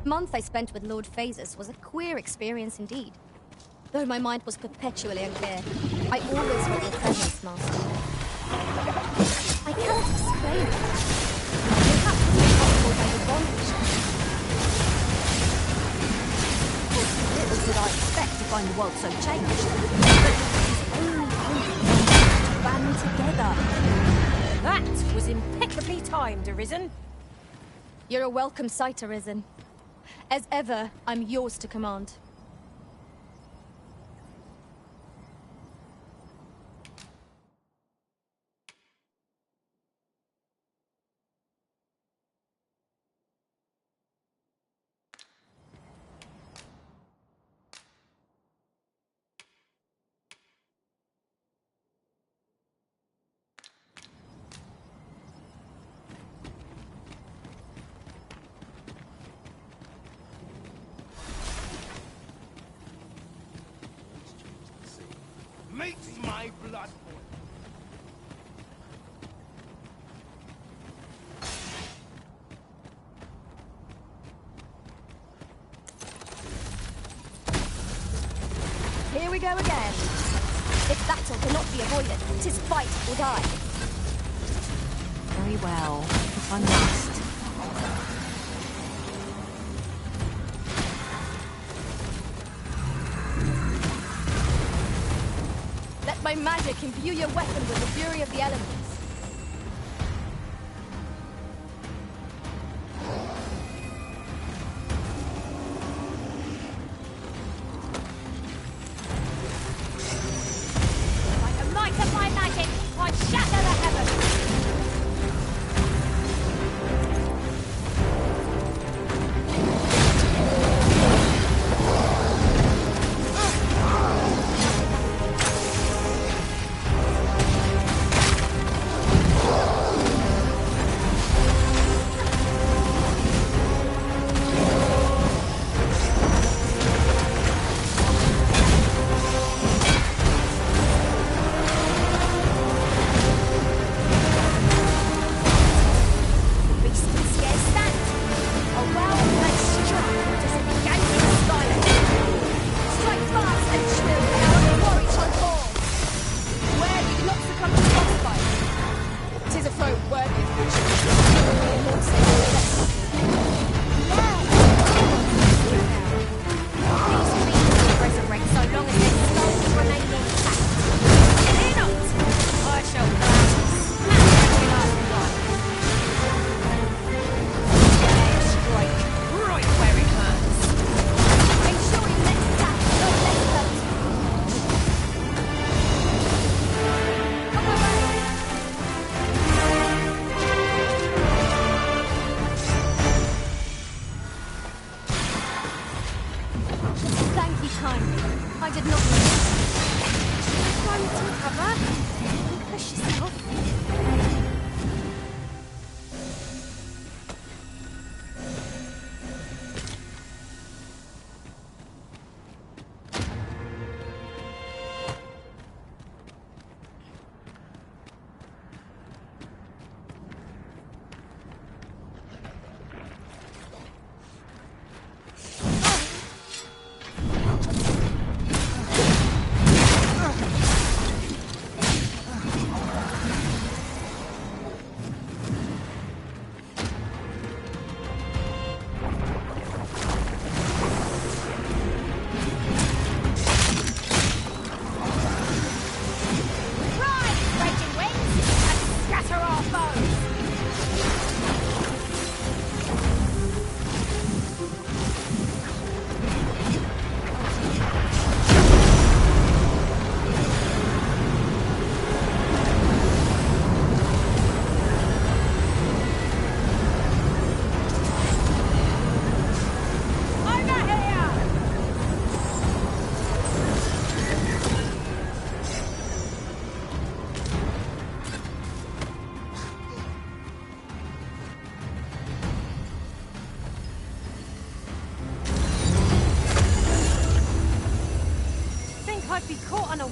The month I spent with Lord Phasus was a queer experience indeed. Though my mind was perpetually unclear, I always felt your presence, Master. I cannot explain it. Perhaps it was possible by the bondage. Little did I expect to find the world so changed. But it was only to band together. That was impeccably timed, Arisen. You're a welcome sight, Arisen. As ever, I'm yours to command. Makes my blood boil. Here we go again. If battle cannot be avoided, 'tis fight or die. Very well, if I must. Let my magic imbue your weapon with the fury of the elements. By the might of my magic, I shatter the heavens!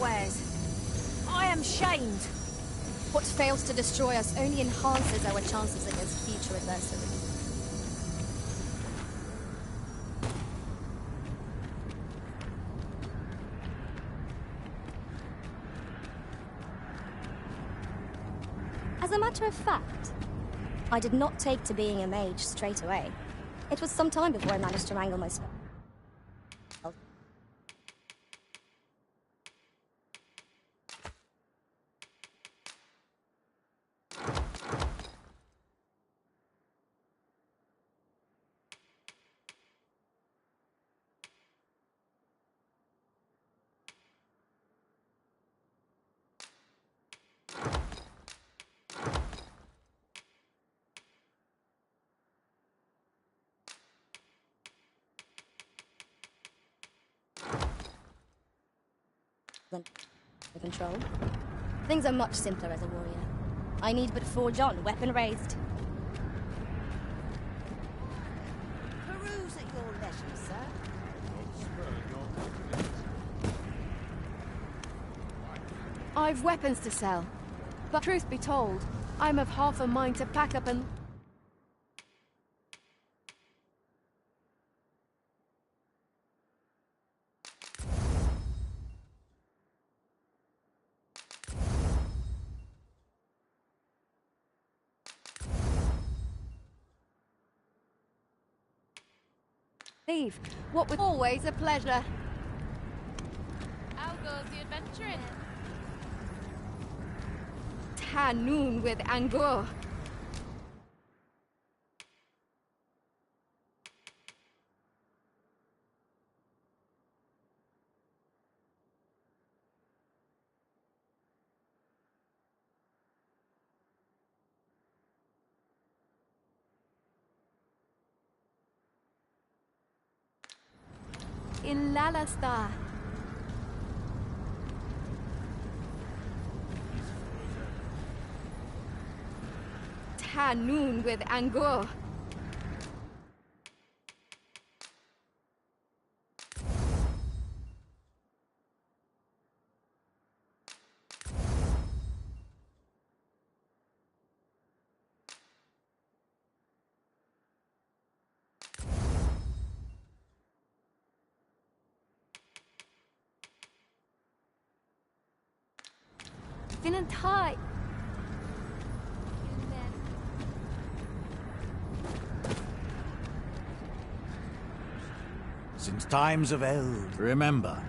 unawares. I am shamed. What fails to destroy us only enhances our chances against future adversaries. As a matter of fact, I did not take to being a mage straight away. It was some time before I managed to wrangle my spell. The control. Things are much simpler as a warrior. I need but forge on, weapon raised. Peruse at your leisure, sir. I've weapons to sell. But truth be told, I'm of half a mind to pack up and... leave. What was always a pleasure. How goes the adventuring? Tanoon with Angor. In Lalasta. Tanoon with Angor. Thin and tight. Since times of eld, remember.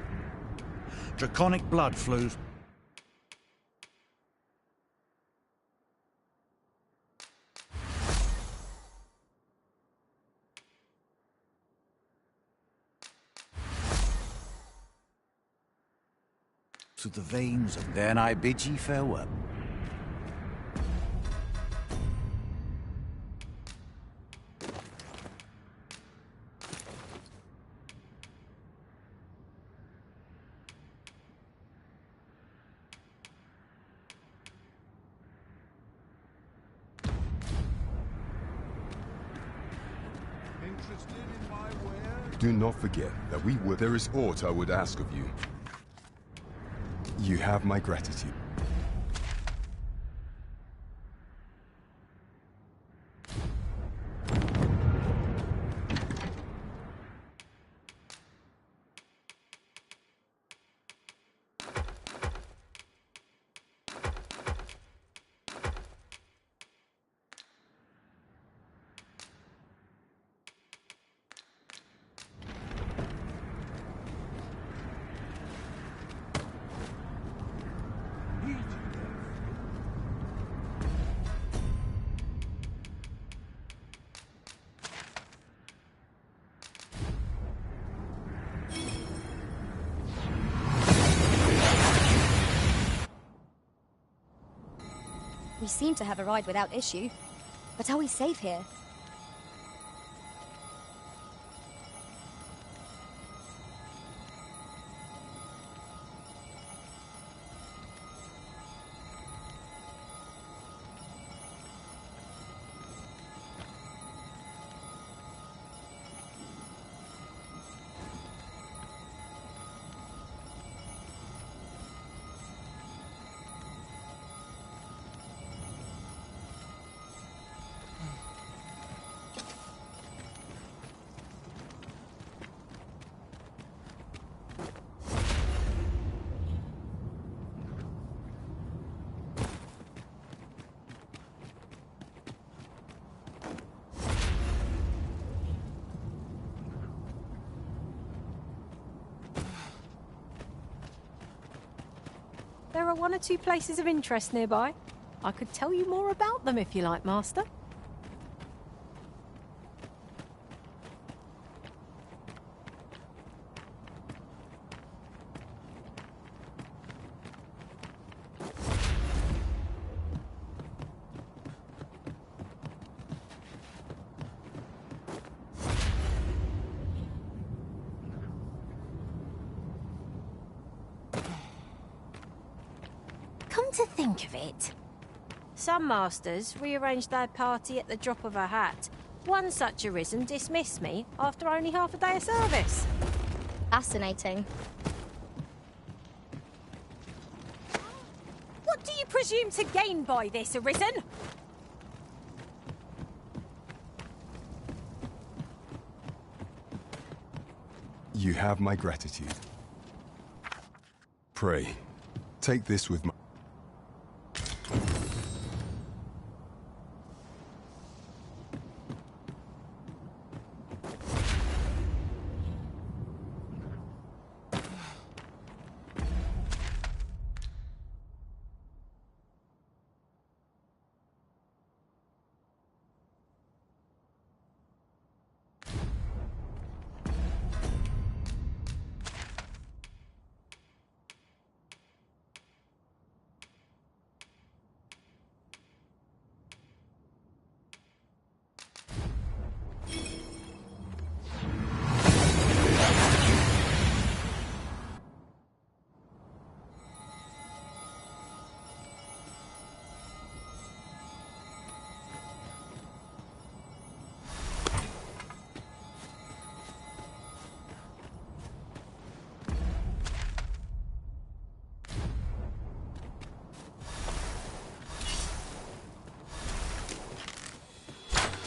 Draconic blood flows. To the veins, and then I bid ye farewell. Interested in my wares? Do not forget that there is aught I would ask of you. You have my gratitude. We seem to have arrived without issue. But are we safe here? are one or two places of interest nearby. I could tell you more about them if you like, Master. Come to think of it, some masters rearrange their party at the drop of a hat. One such arisen dismissed me after only half a day of service. Fascinating. What do you presume to gain by this, Arisen? You have my gratitude. Pray, take this with my...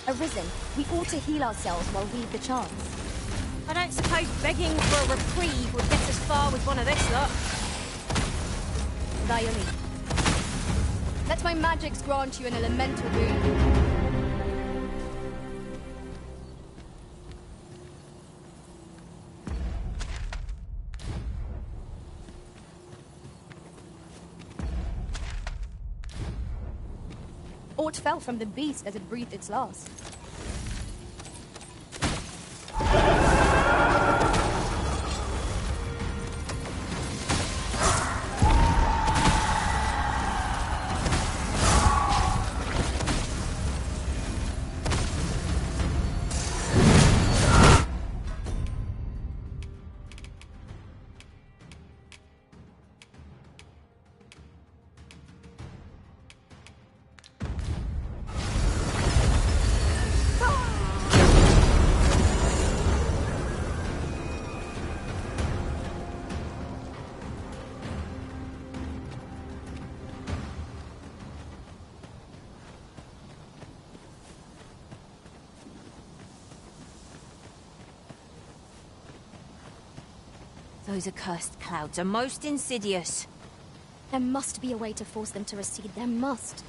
Arisen, we ought to heal ourselves while we've the chance. I don't suppose begging for a reprieve would get us far with one of this lot. Dione. Let my magics grant you an elemental boon. Aught fell from the beast as it breathed its last. Those accursed clouds are most insidious. There must be a way to force them to recede. There must.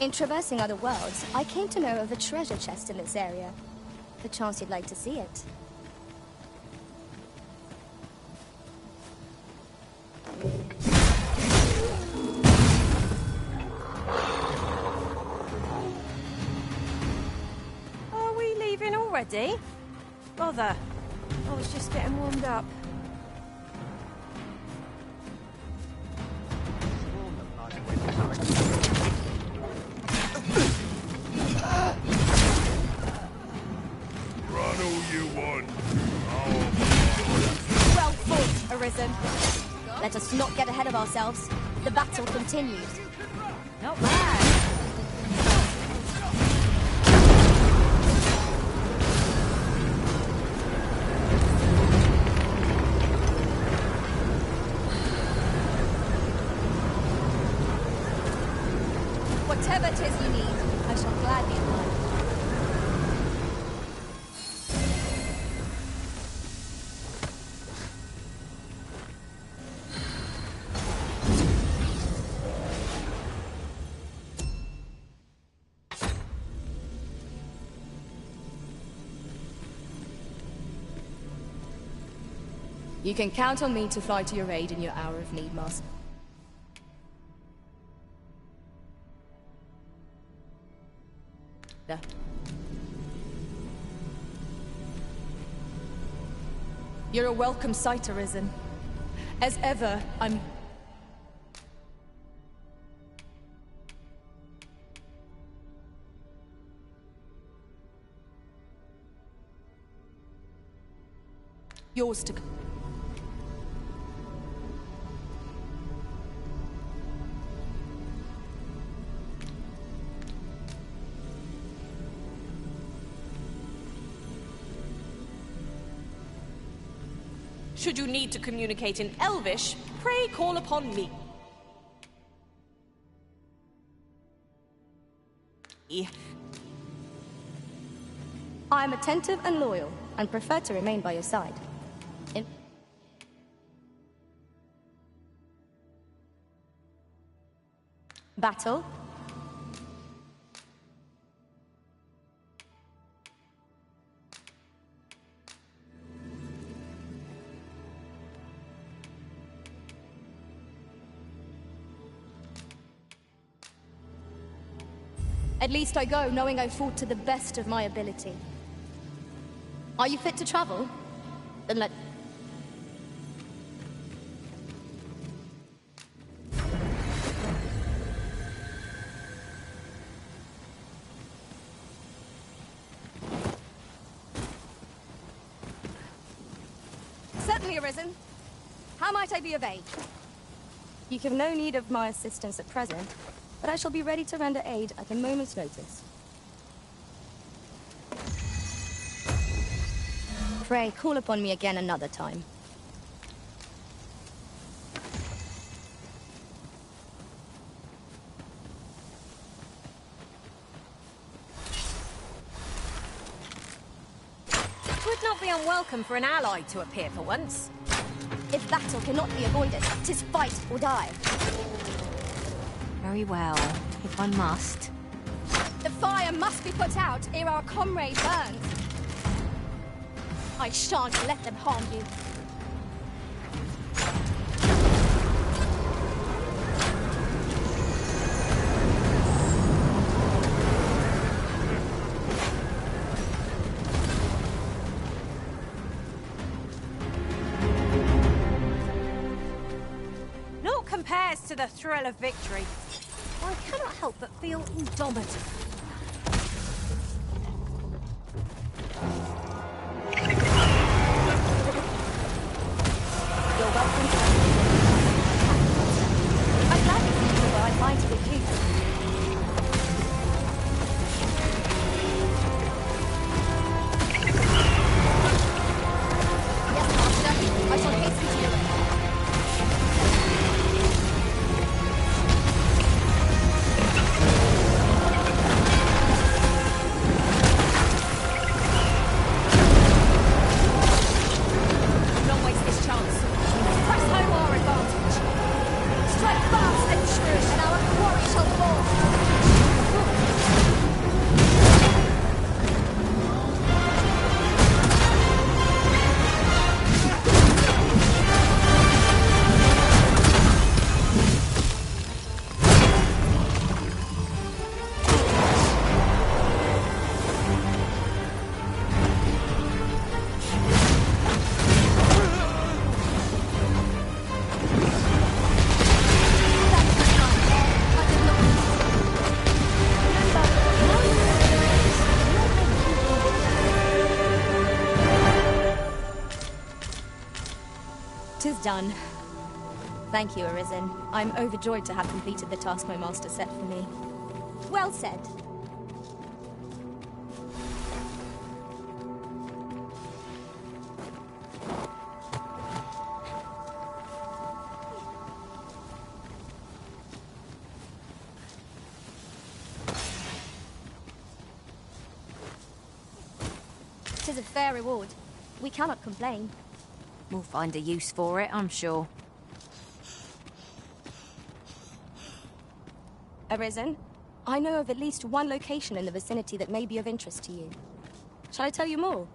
In traversing other worlds, I came to know of a treasure chest in this area. The chance you'd like to see it. Are we leaving already? Bother. I was just getting warmed up. Run all you want. Well fought, Arisen. Let us not get ahead of ourselves. The battle continues. Not bad. Whatever it is you need, I shall gladly oblige. You can count on me to fly to your aid in your hour of need, Master. You're a welcome sight, Arisen. As ever, I'm... yours to... Should you need to communicate in Elvish, pray call upon me. I am attentive and loyal, and prefer to remain by your side. In battle, at least I go knowing I fought to the best of my ability. Are you fit to travel? Then let... Certainly, Arisen. How might I be of aid? You have no need of my assistance at present, but I shall be ready to render aid at a moment's notice. Pray, call upon me again another time. Would not be unwelcome for an ally to appear for once. If battle cannot be avoided, 'tis fight or die. Very well, if I must. The fire must be put out ere our comrade burns. I shan't let them harm you. Naught compares to the thrill of victory. I cannot help but feel indomitable. You're welcome to I'm glad to see you where I find you with you. Yes, Master. I shall hasten to your aid. 'Tis done. Thank you, Arisen. I'm overjoyed to have completed the task my master set for me. Well said. Tis a fair reward. We cannot complain. We'll find a use for it, I'm sure. Arisen, I know of at least one location in the vicinity that may be of interest to you. Shall I tell you more?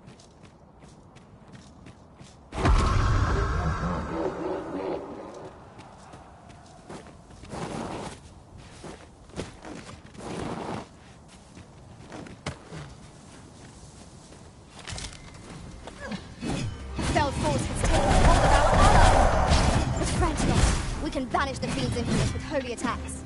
Fell's force has taken hold of our ally! But fret not, we can banish the fiend's influence with holy attacks.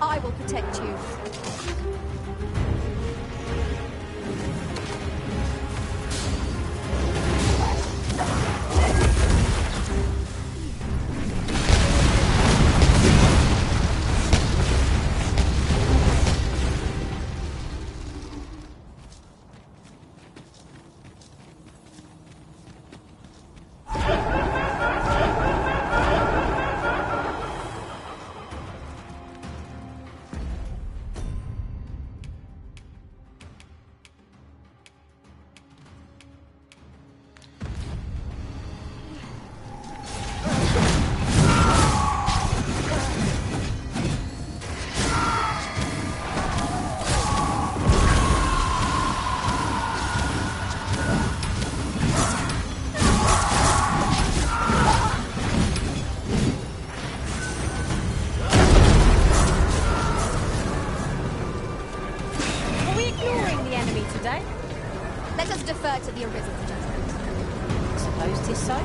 I will protect you. Let us defer to the Arisen's judgment. Suppose 'tis so?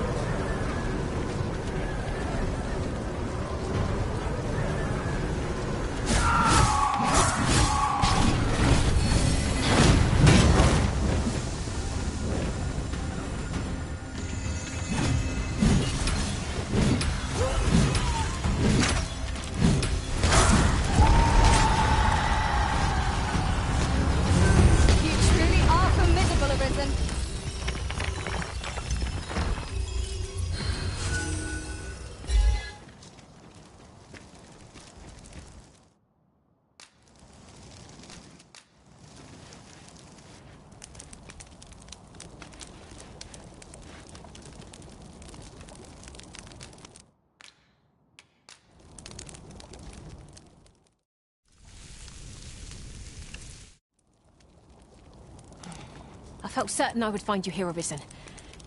I felt certain I would find you here, Arisen.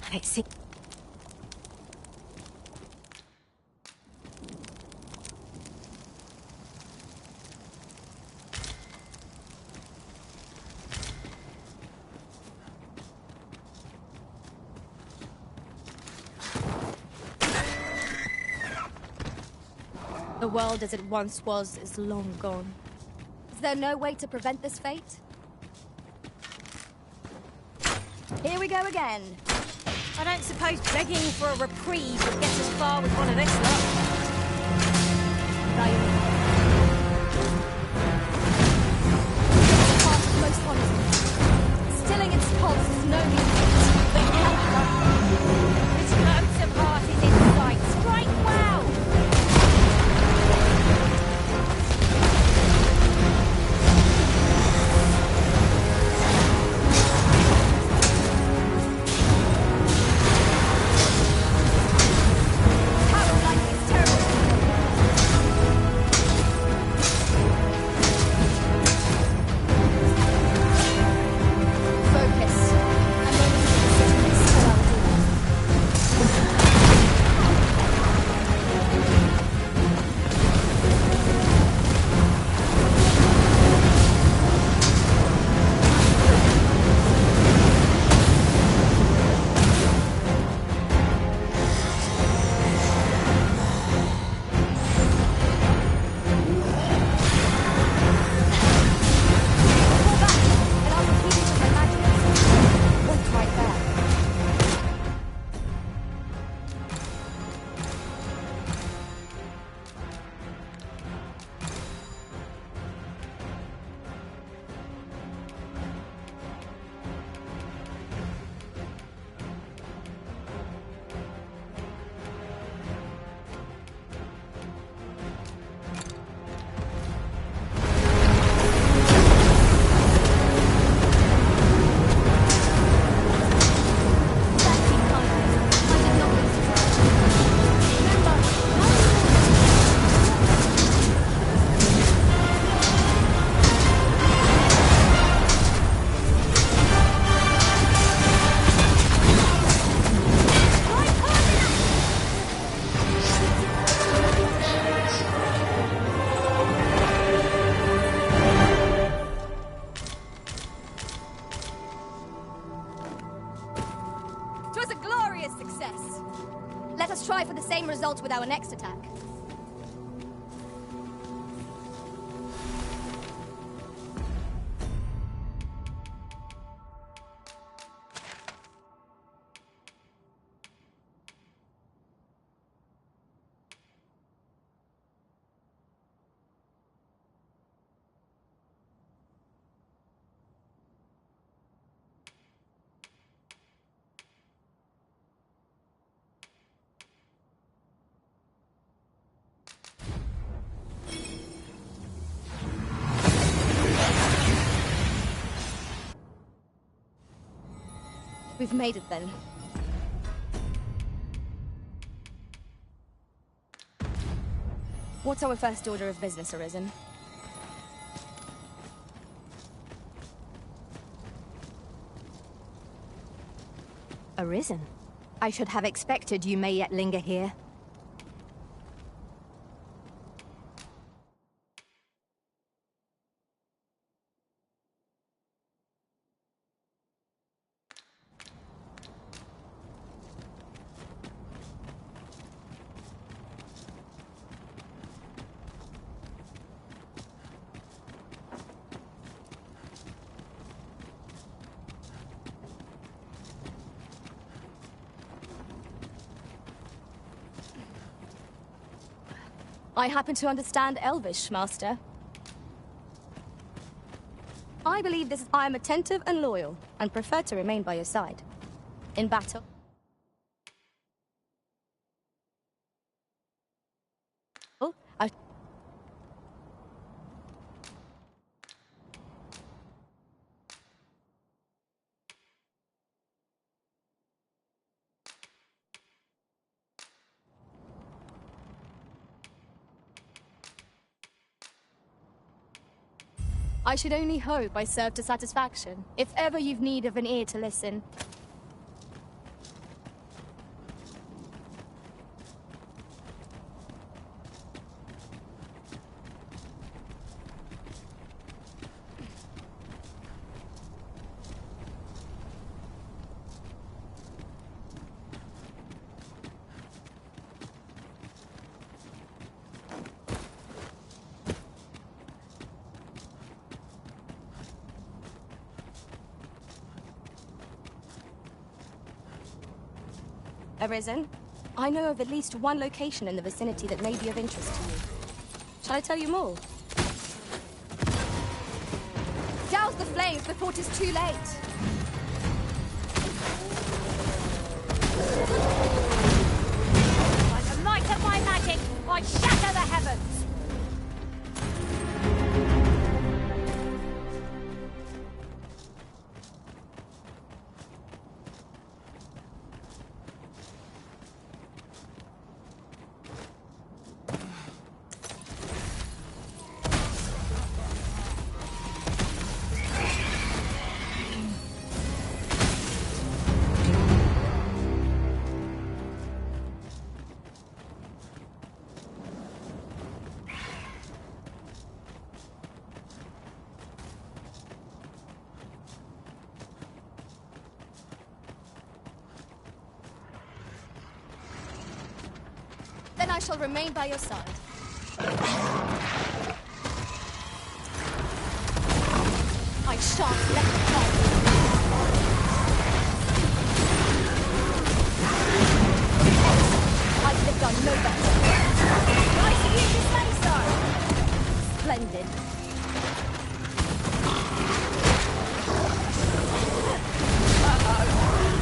And it seemed... The world as it once was is long gone. Is there no way to prevent this fate? Here we go again. I don't suppose begging for a reprieve would get us far with one of this lot. Past most honest. Stilling its pulse is no mean feat, but help. This motor party's in sight. Strike well! Power like is terrible. result with our next attack. We've made it then. What's our first order of business, Arisen? Arisen? I should have expected you may yet linger here. I happen to understand Elvish, Master. I believe this. I am attentive and loyal, and prefer to remain by your side. In battle... I should only hope I serve to satisfaction. If ever you've need of an ear to listen. Arisen, I know of at least one location in the vicinity that may be of interest to you. Shall I tell you more? Douse the flames before it is too late! By the might of my magic, I shatter the heavens! Then I shall remain by your side. I shan't let you fall. I could have done no better. Nice of you to say so. Splendid.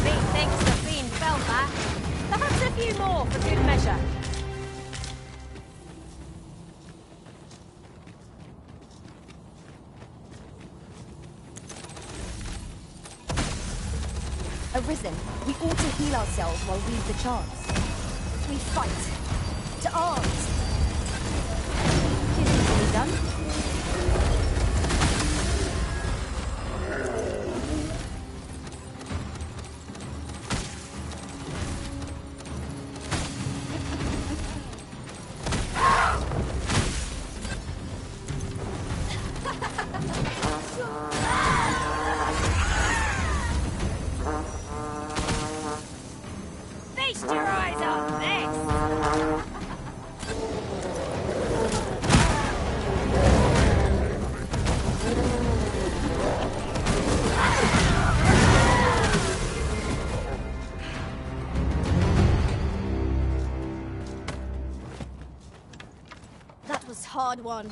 Methinks the fiend felt that. Perhaps a few more for good measure. Arisen, we ought to heal ourselves while we've the chance. We fight. To arms! Is it really done? Feast your eyes on this! hard one.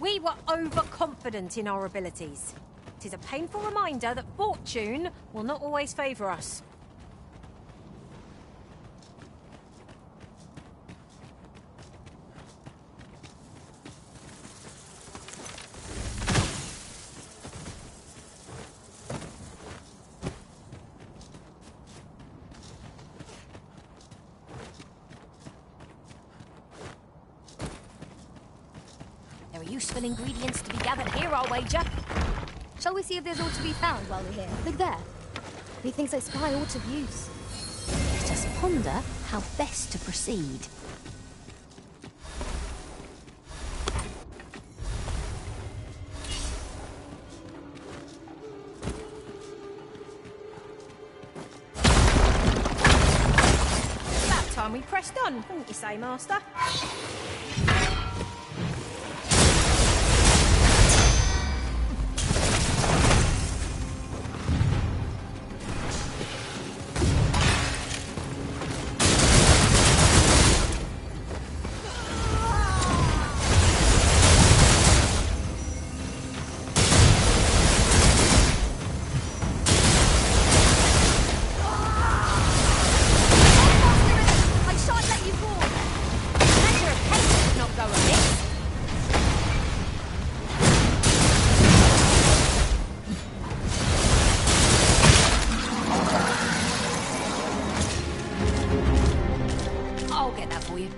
We were overconfident in our abilities. It is a painful reminder that fortune will not always favour us. There are useful ingredients to be gathered here, I'll wager. Shall we see if there's aught to be found while we're here? Look there. Methinks I spy aught of use. Let us ponder how best to proceed. About time we pressed on, wouldn't you say, Master? I shan't let you fall! Measure of haste does not go amiss. I'll get that for you.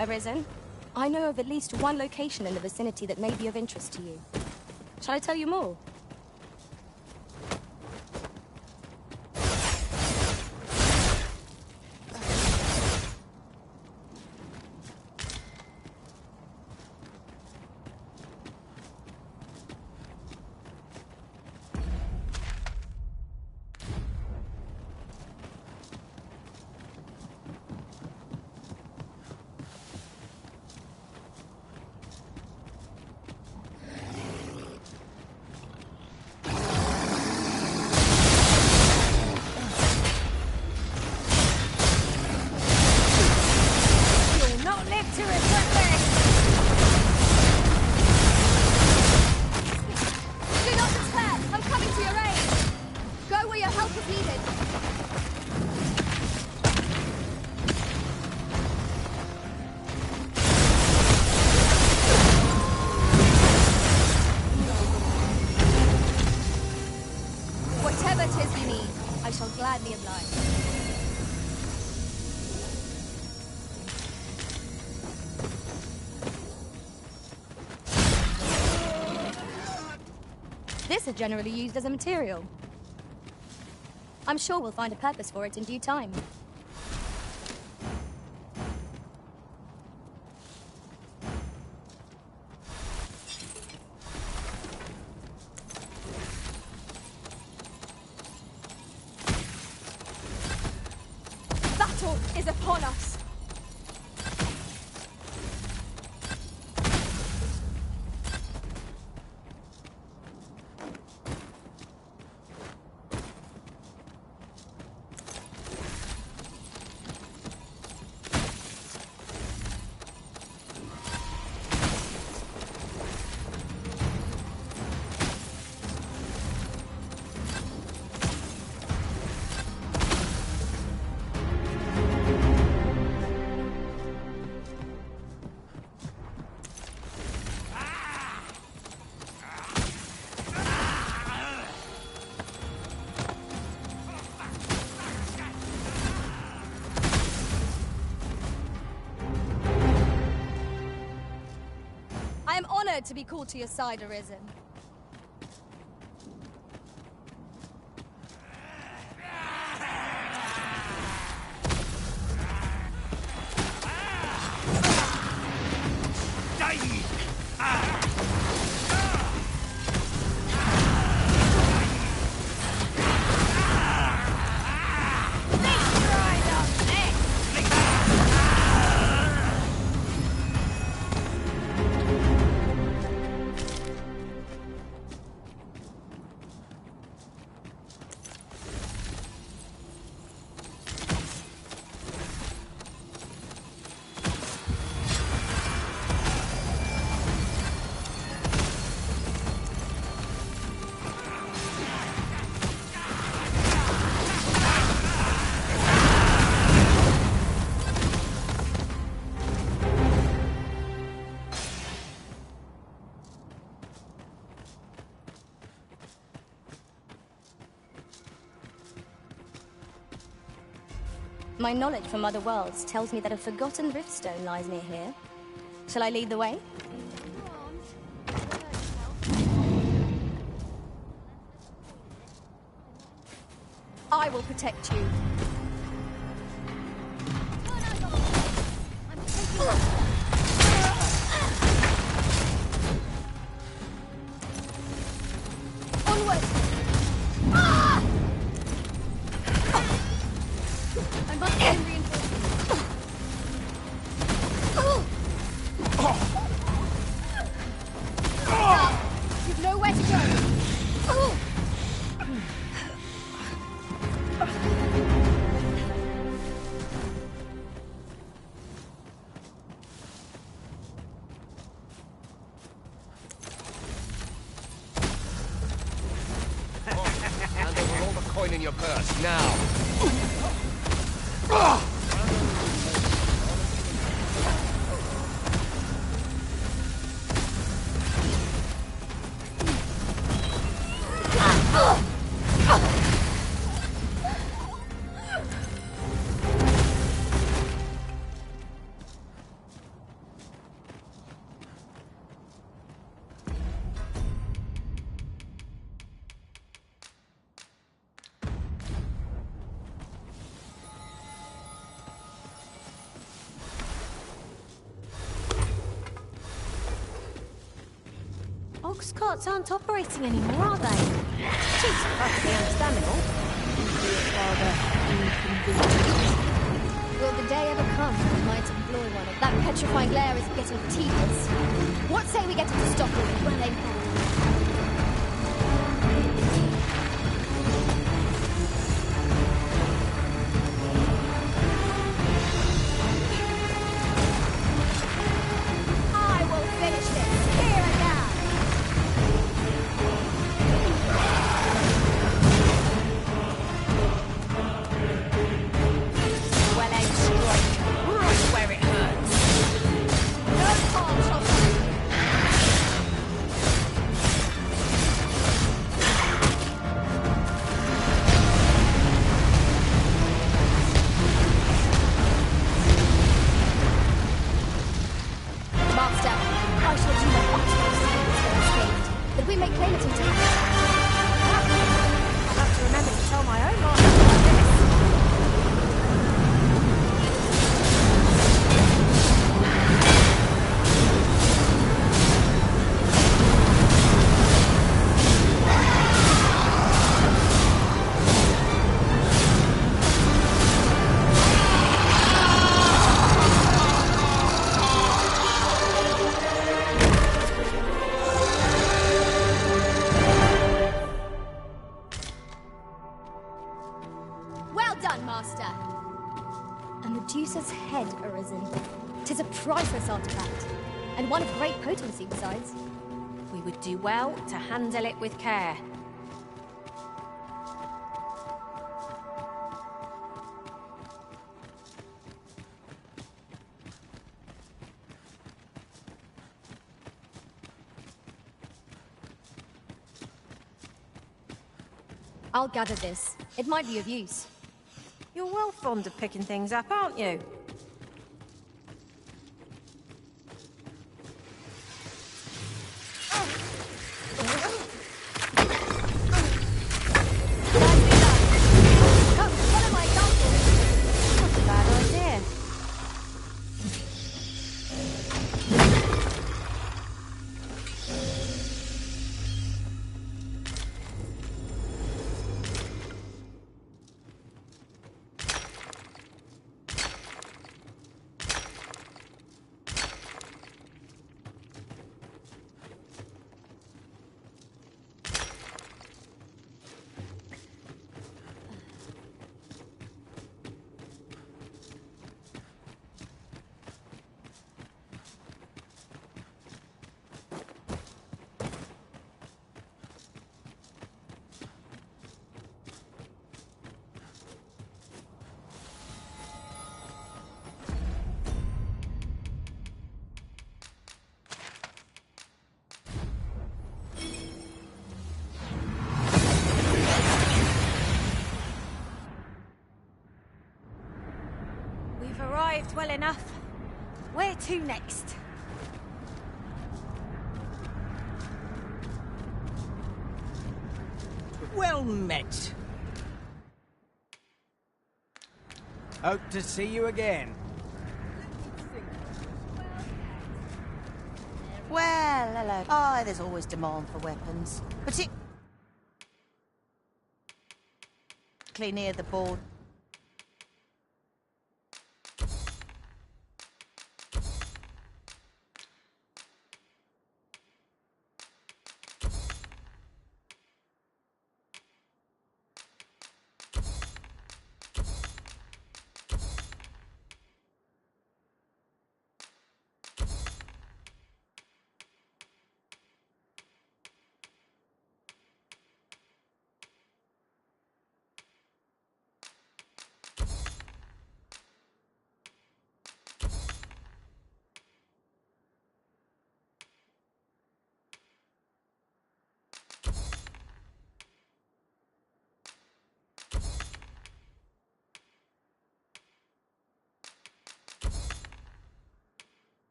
Arisen, I know of at least one location in the vicinity that may be of interest to you. Shall I tell you more? You'll not live to regret this. Do not despair! I'm coming to your aid! Go where your help is needed! Whatever 'tis you need, I shall gladly oblige. This is generally used as a material. I'm sure we'll find a purpose for it in due time. Battle is upon us! I'm honored to be called to your side, Arisen. My knowledge from other worlds tells me that a forgotten riftstone lies near here. Shall I lead the way? I will protect you. Onward! I must send reinforcements. You've nowhere to go. Hand over all the coin in your purse, now! Ox carts aren't operating anymore, are they? Which is perfectly understandable. Will the day ever come when we might employ one of that petrifying glare is getting tedious? What say we get into Stockholm when they I will finish this here and now. Well-aimed strike, right where it hurts. No harm shall come. Master, I shall do my utmost to keep this girl saved, that we may claim it into I'll have to remember to tell my own master about this. Well done, Master! A Medusa's head arisen. 'Tis a priceless artifact, and one of great potency besides. We would do well to handle it with care. I'll gather this. It might be of use. You're well fond of picking things up, aren't you? well enough. Where to next? Well met. Hope to see you again. Well, hello. Oh, there's always demand for weapons. Particularly near the board.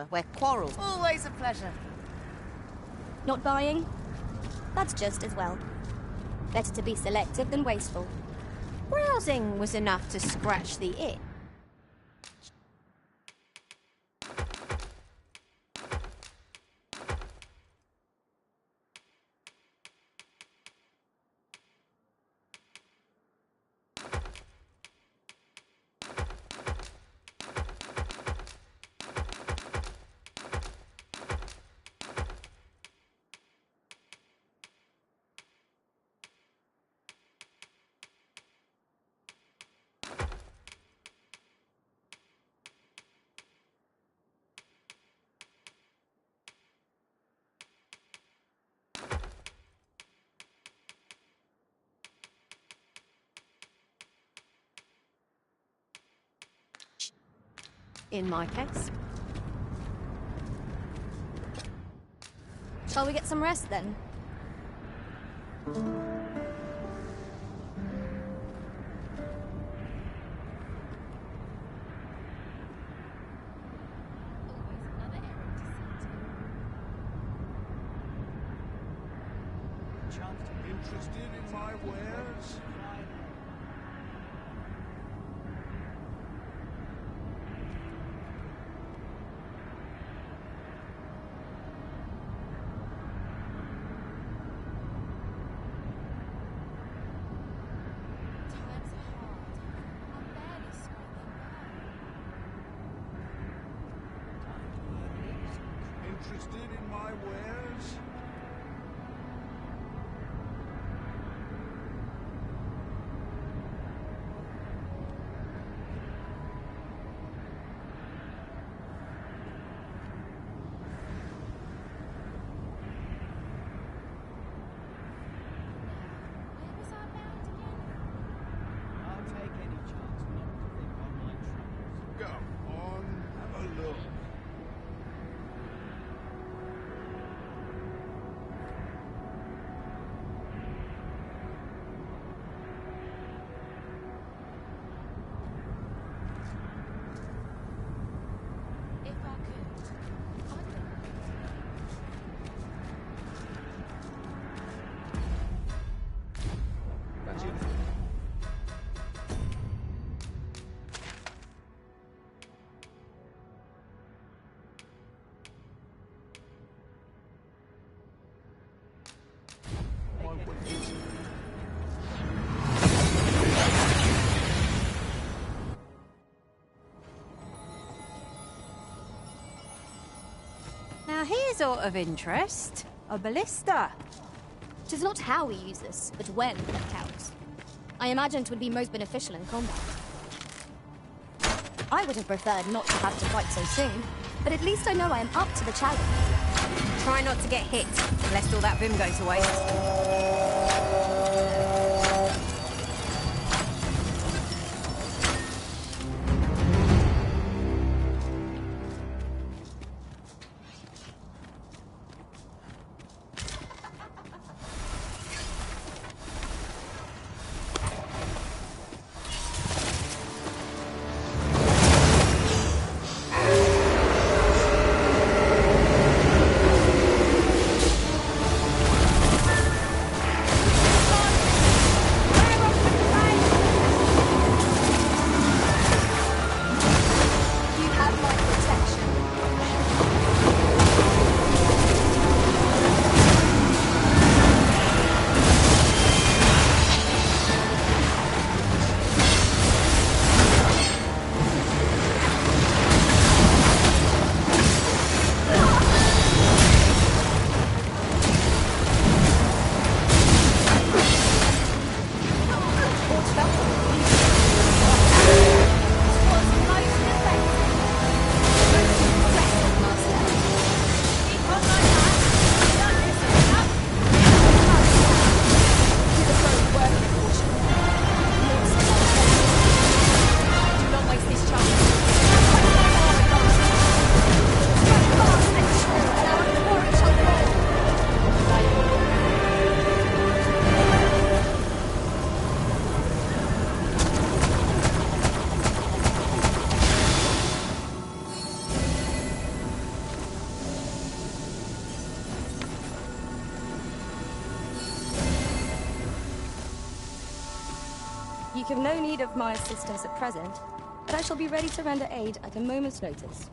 Where quarrels. Always a pleasure. Not buying? That's just as well. Better to be selective than wasteful. Browsing was enough to scratch the itch. In my case. Shall we get some rest then? Interested in my wares? Interested in my wares? I'll take any chance not to think on my troubles. Go on, have a look. Now here's aught of interest. A ballista. Tis not how we use this, but when that counts. I imagine it would be most beneficial in combat. I would have preferred not to have to fight so soon, but at least I know I am up to the challenge. Try not to get hit, lest all that vim go to waste. You have no need of my assistance at present, but I shall be ready to render aid at a moment's notice.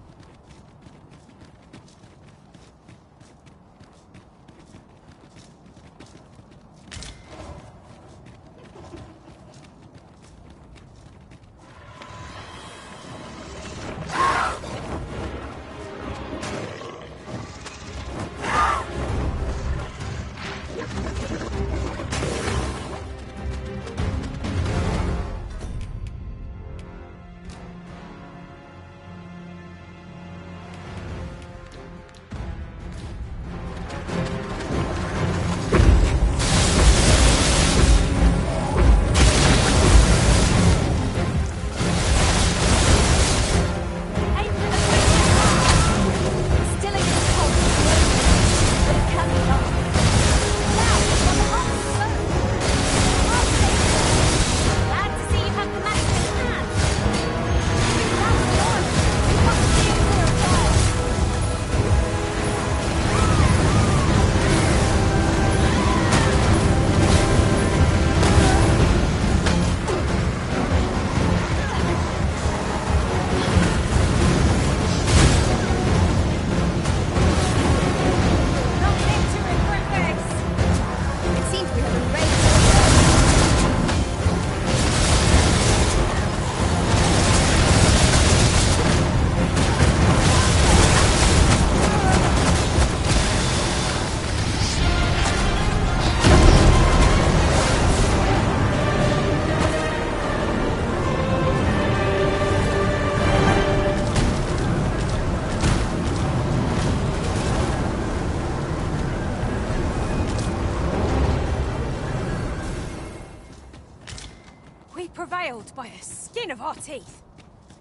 By the skin of our teeth.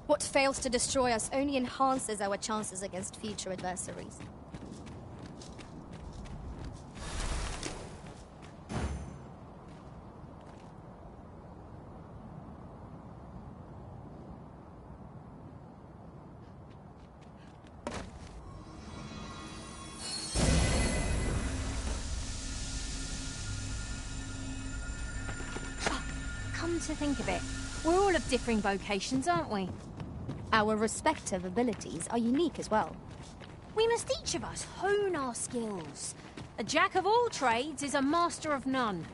What fails to destroy us only enhances our chances against future adversaries. Come to think of it, we're all of differing vocations, aren't we? Our respective abilities are unique as well. We must each of us hone our skills. A jack of all trades is a master of none.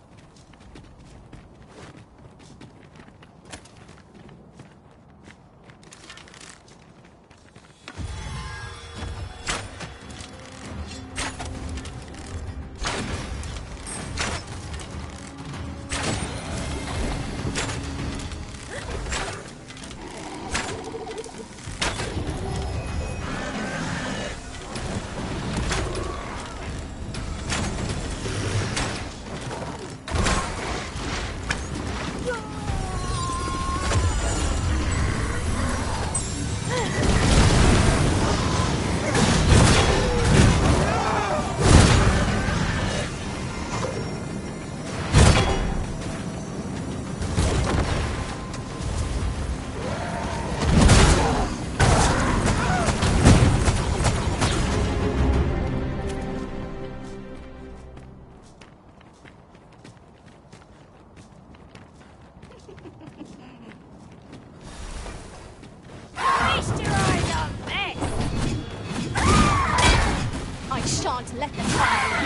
Let them find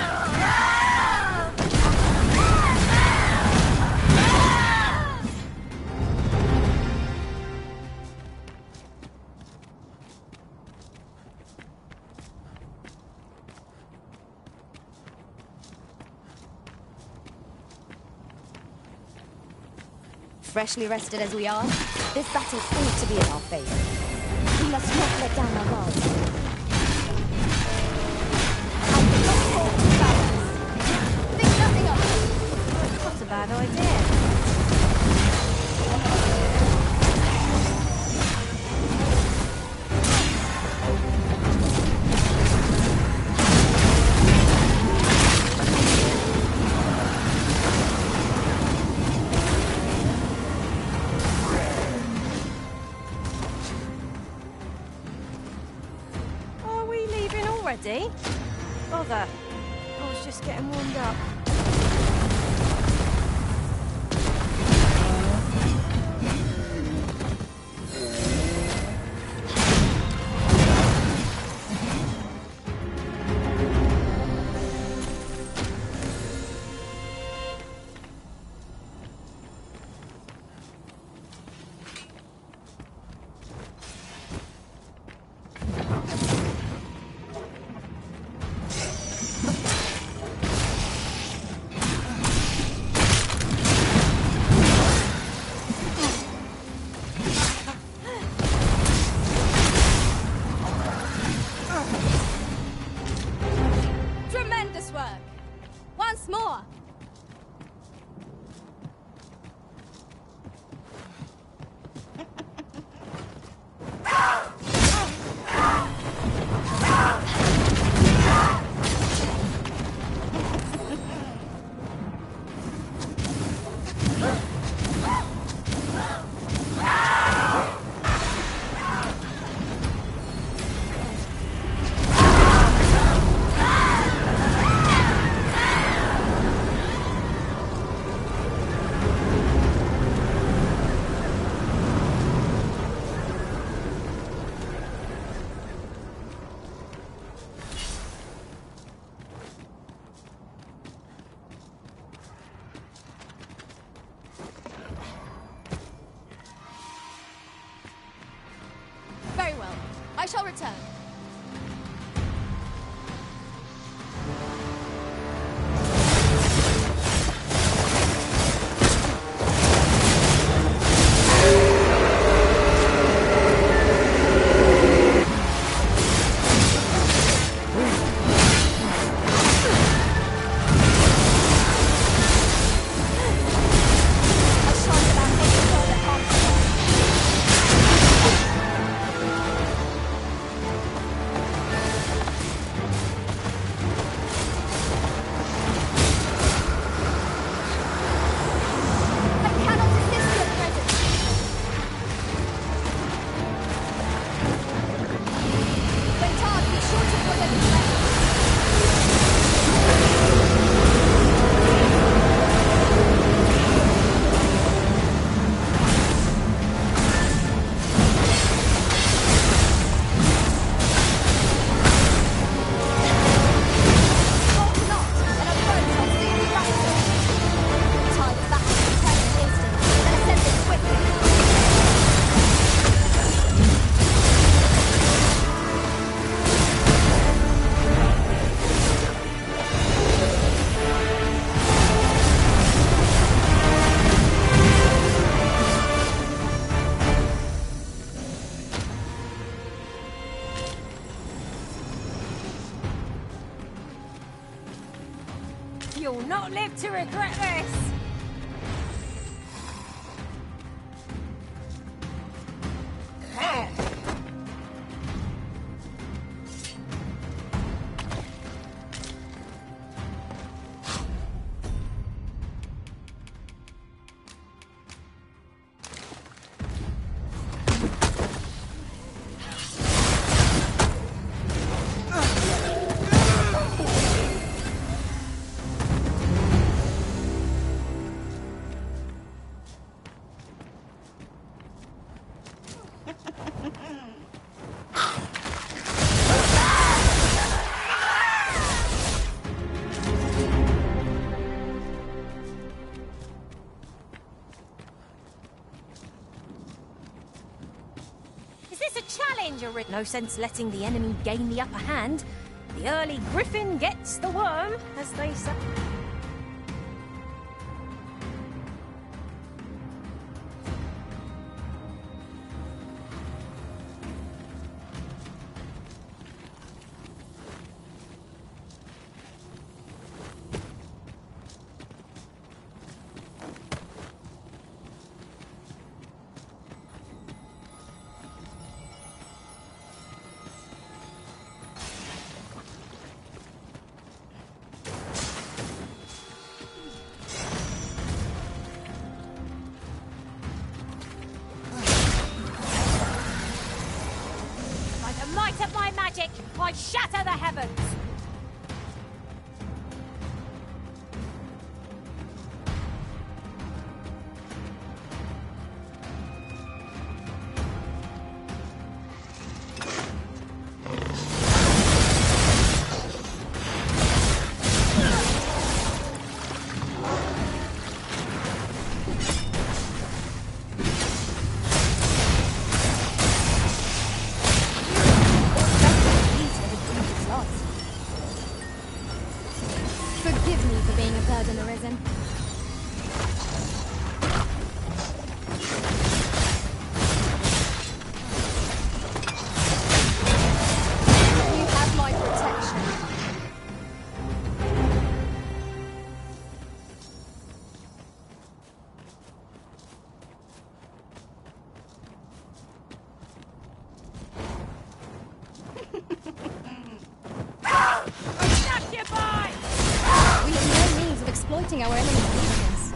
Freshly rested as we are, this battle ought to be in our favor. We must not let down our guards. Not a bad idea. Are we leaving already? Bother. I was just getting warmed up. more! Very well. I shall return. You'll not live to regret this! No sense letting the enemy gain the upper hand. The early griffin gets the worm, as they say. I shatter the heavens! Forgive me for being a burden arisen. You have my protection. exploiting our enemy's weakness.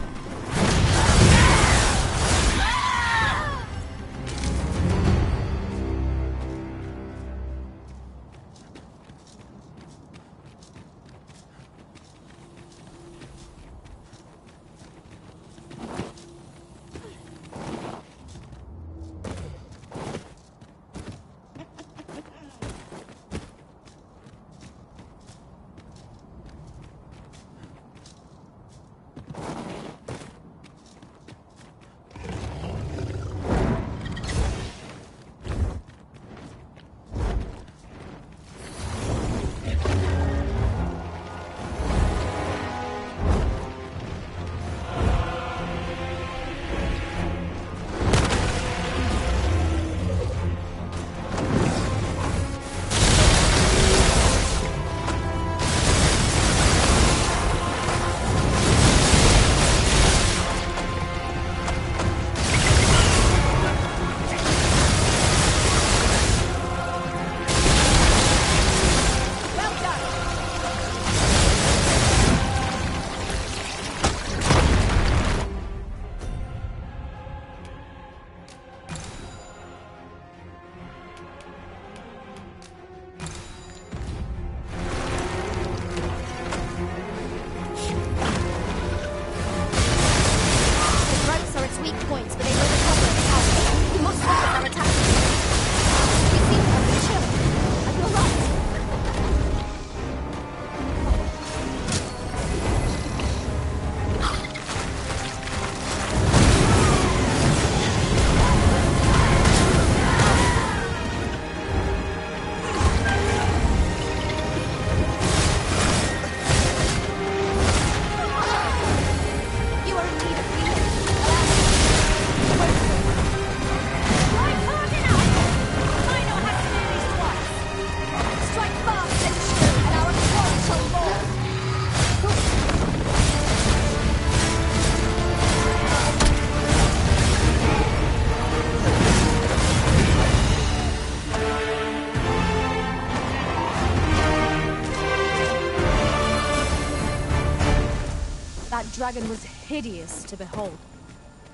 That dragon was hideous to behold.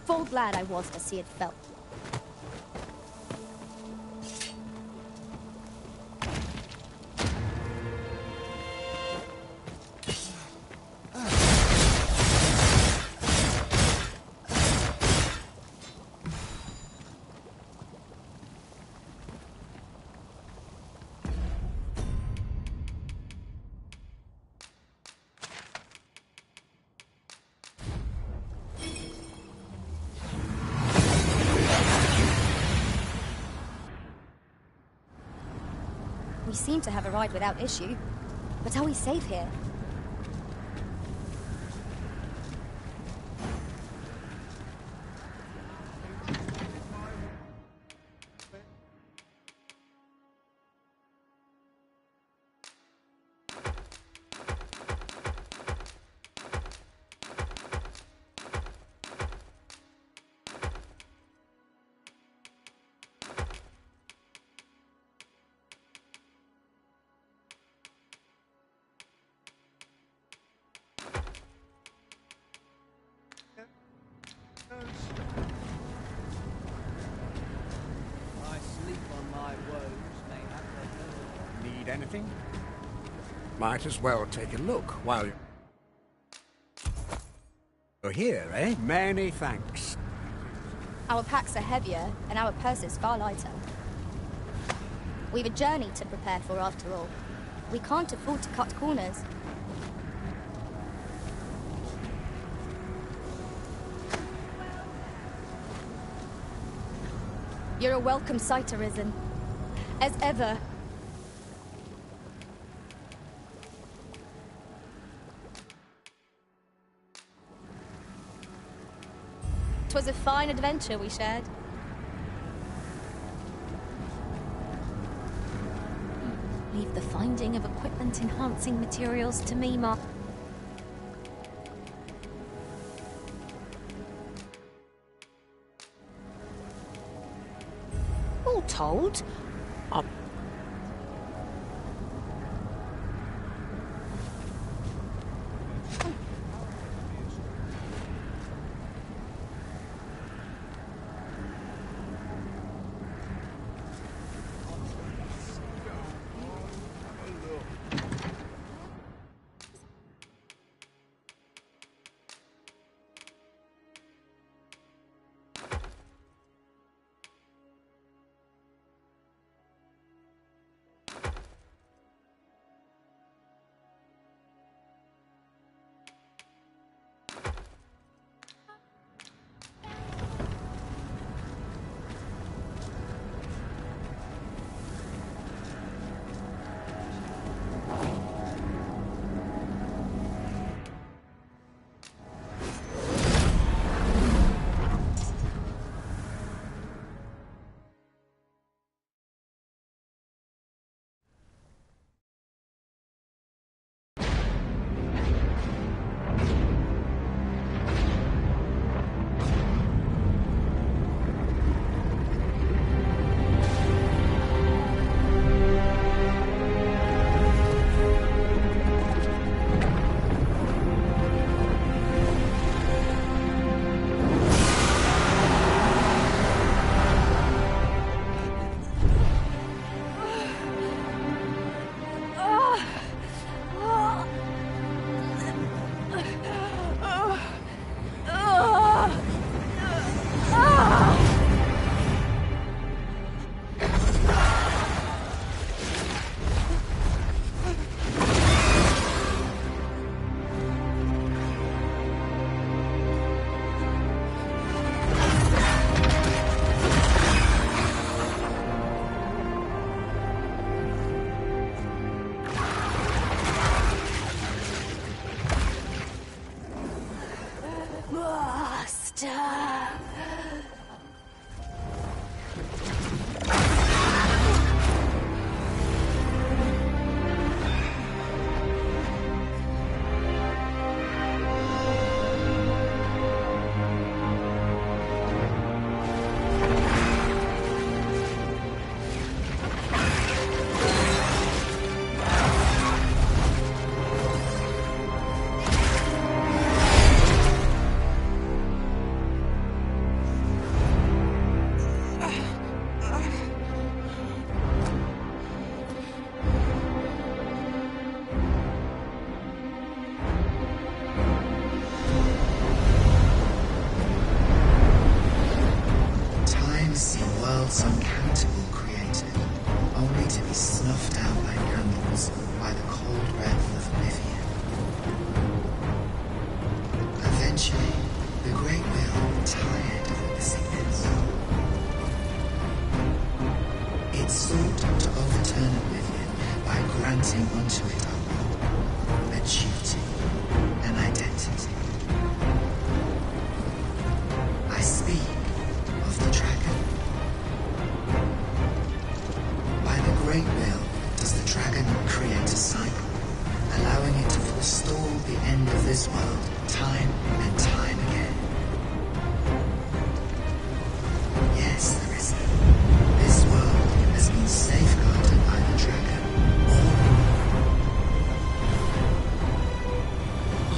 Full glad I was to see it fell. We seem to have arrived without issue. But are we safe here? I sleep on my woes, mayhap. Need anything? Might as well take a look while you're here, eh? Many thanks. Our packs are heavier, and our purses far lighter. We've a journey to prepare for after all. We can't afford to cut corners. You're a welcome sight, Arisen. As ever. 'Twas a fine adventure we shared. Leave the finding of equipment-enhancing materials to me, Mark. All told, Master! Times see worlds uncountable created, only to be snuffed out like candles by the cold breath of oblivion. Eventually, the Great Will tired of witnessing this. It sought to overturn oblivion by granting unto it a duty, an identity. I speak of the dragon. By the Great Will does the dragon create a cycle, allowing it to forestall the end of this world time and time again. Yes, there is. This world has been safeguarded by the dragon.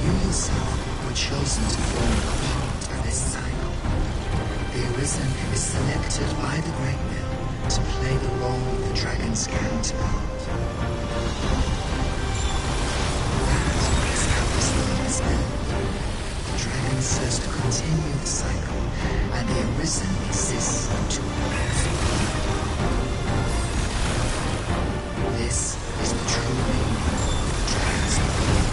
You yourself were chosen to form a part of this cycle. The Arisen is selected by the Great Will to play the role of the dragon's counterpart. That is how this world is built. The dragon serves to continue the cycle, and the Arisen exists to benefit. This is the true meaning of the dragon's life.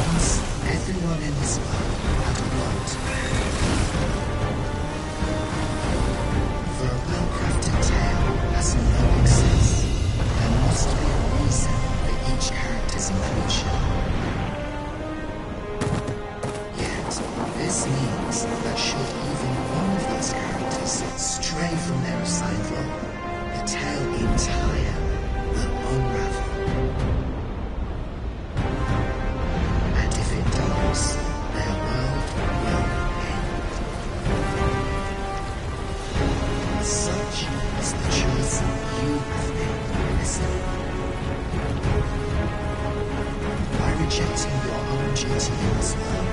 Once, everyone in this world had a role to play. For a well-crafted tale has no excess. There must be a reason for each character's inclusion. Yet, this means that should even one of these characters stray from their assigned role, the tale entire will unravel. And if it does, their world will end. Such is the choice you have made, Listen. By rejecting your own duty in this world,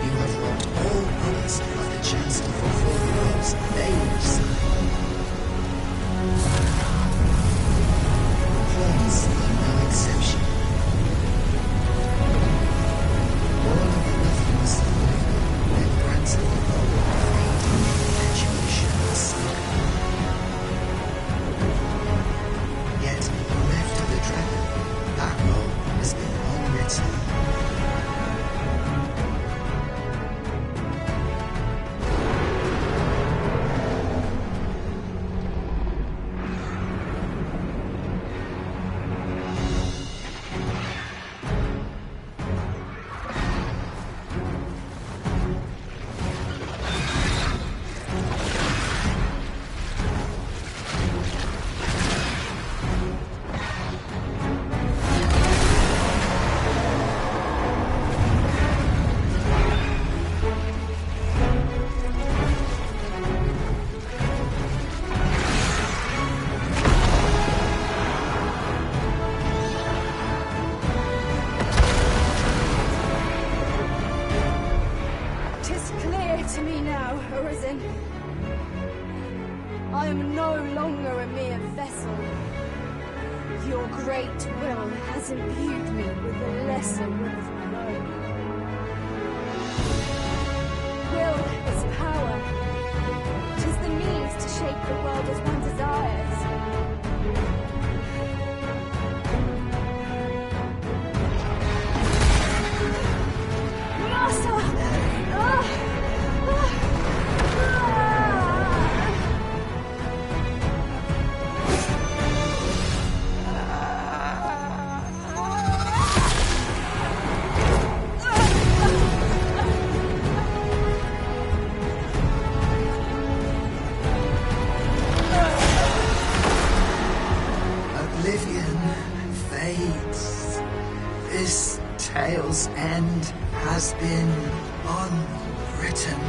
you have robbed all others of the chance to fulfill the roles they will assign. Pawns are no exception. All of the nothingness of living, they were granted the role of aiding the perpetuation of the cycle. Yet, left to the dragon, that role has been unwritten. Tis clear to me now, Arisen. I am no longer a mere vessel. Your great will has imbued me with the lesser will of my own. Will is power. 'Tis the means to shape the world as one desires. Master! end has been unwritten.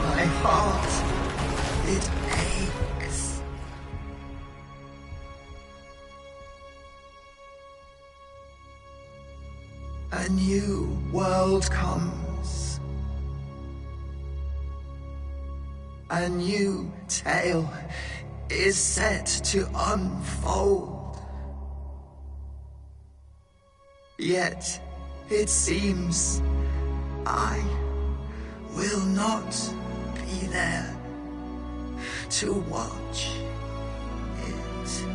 My heart, it aches. A new world comes. A new tale is set to unfold. Yet, it seems I will not be there to watch it.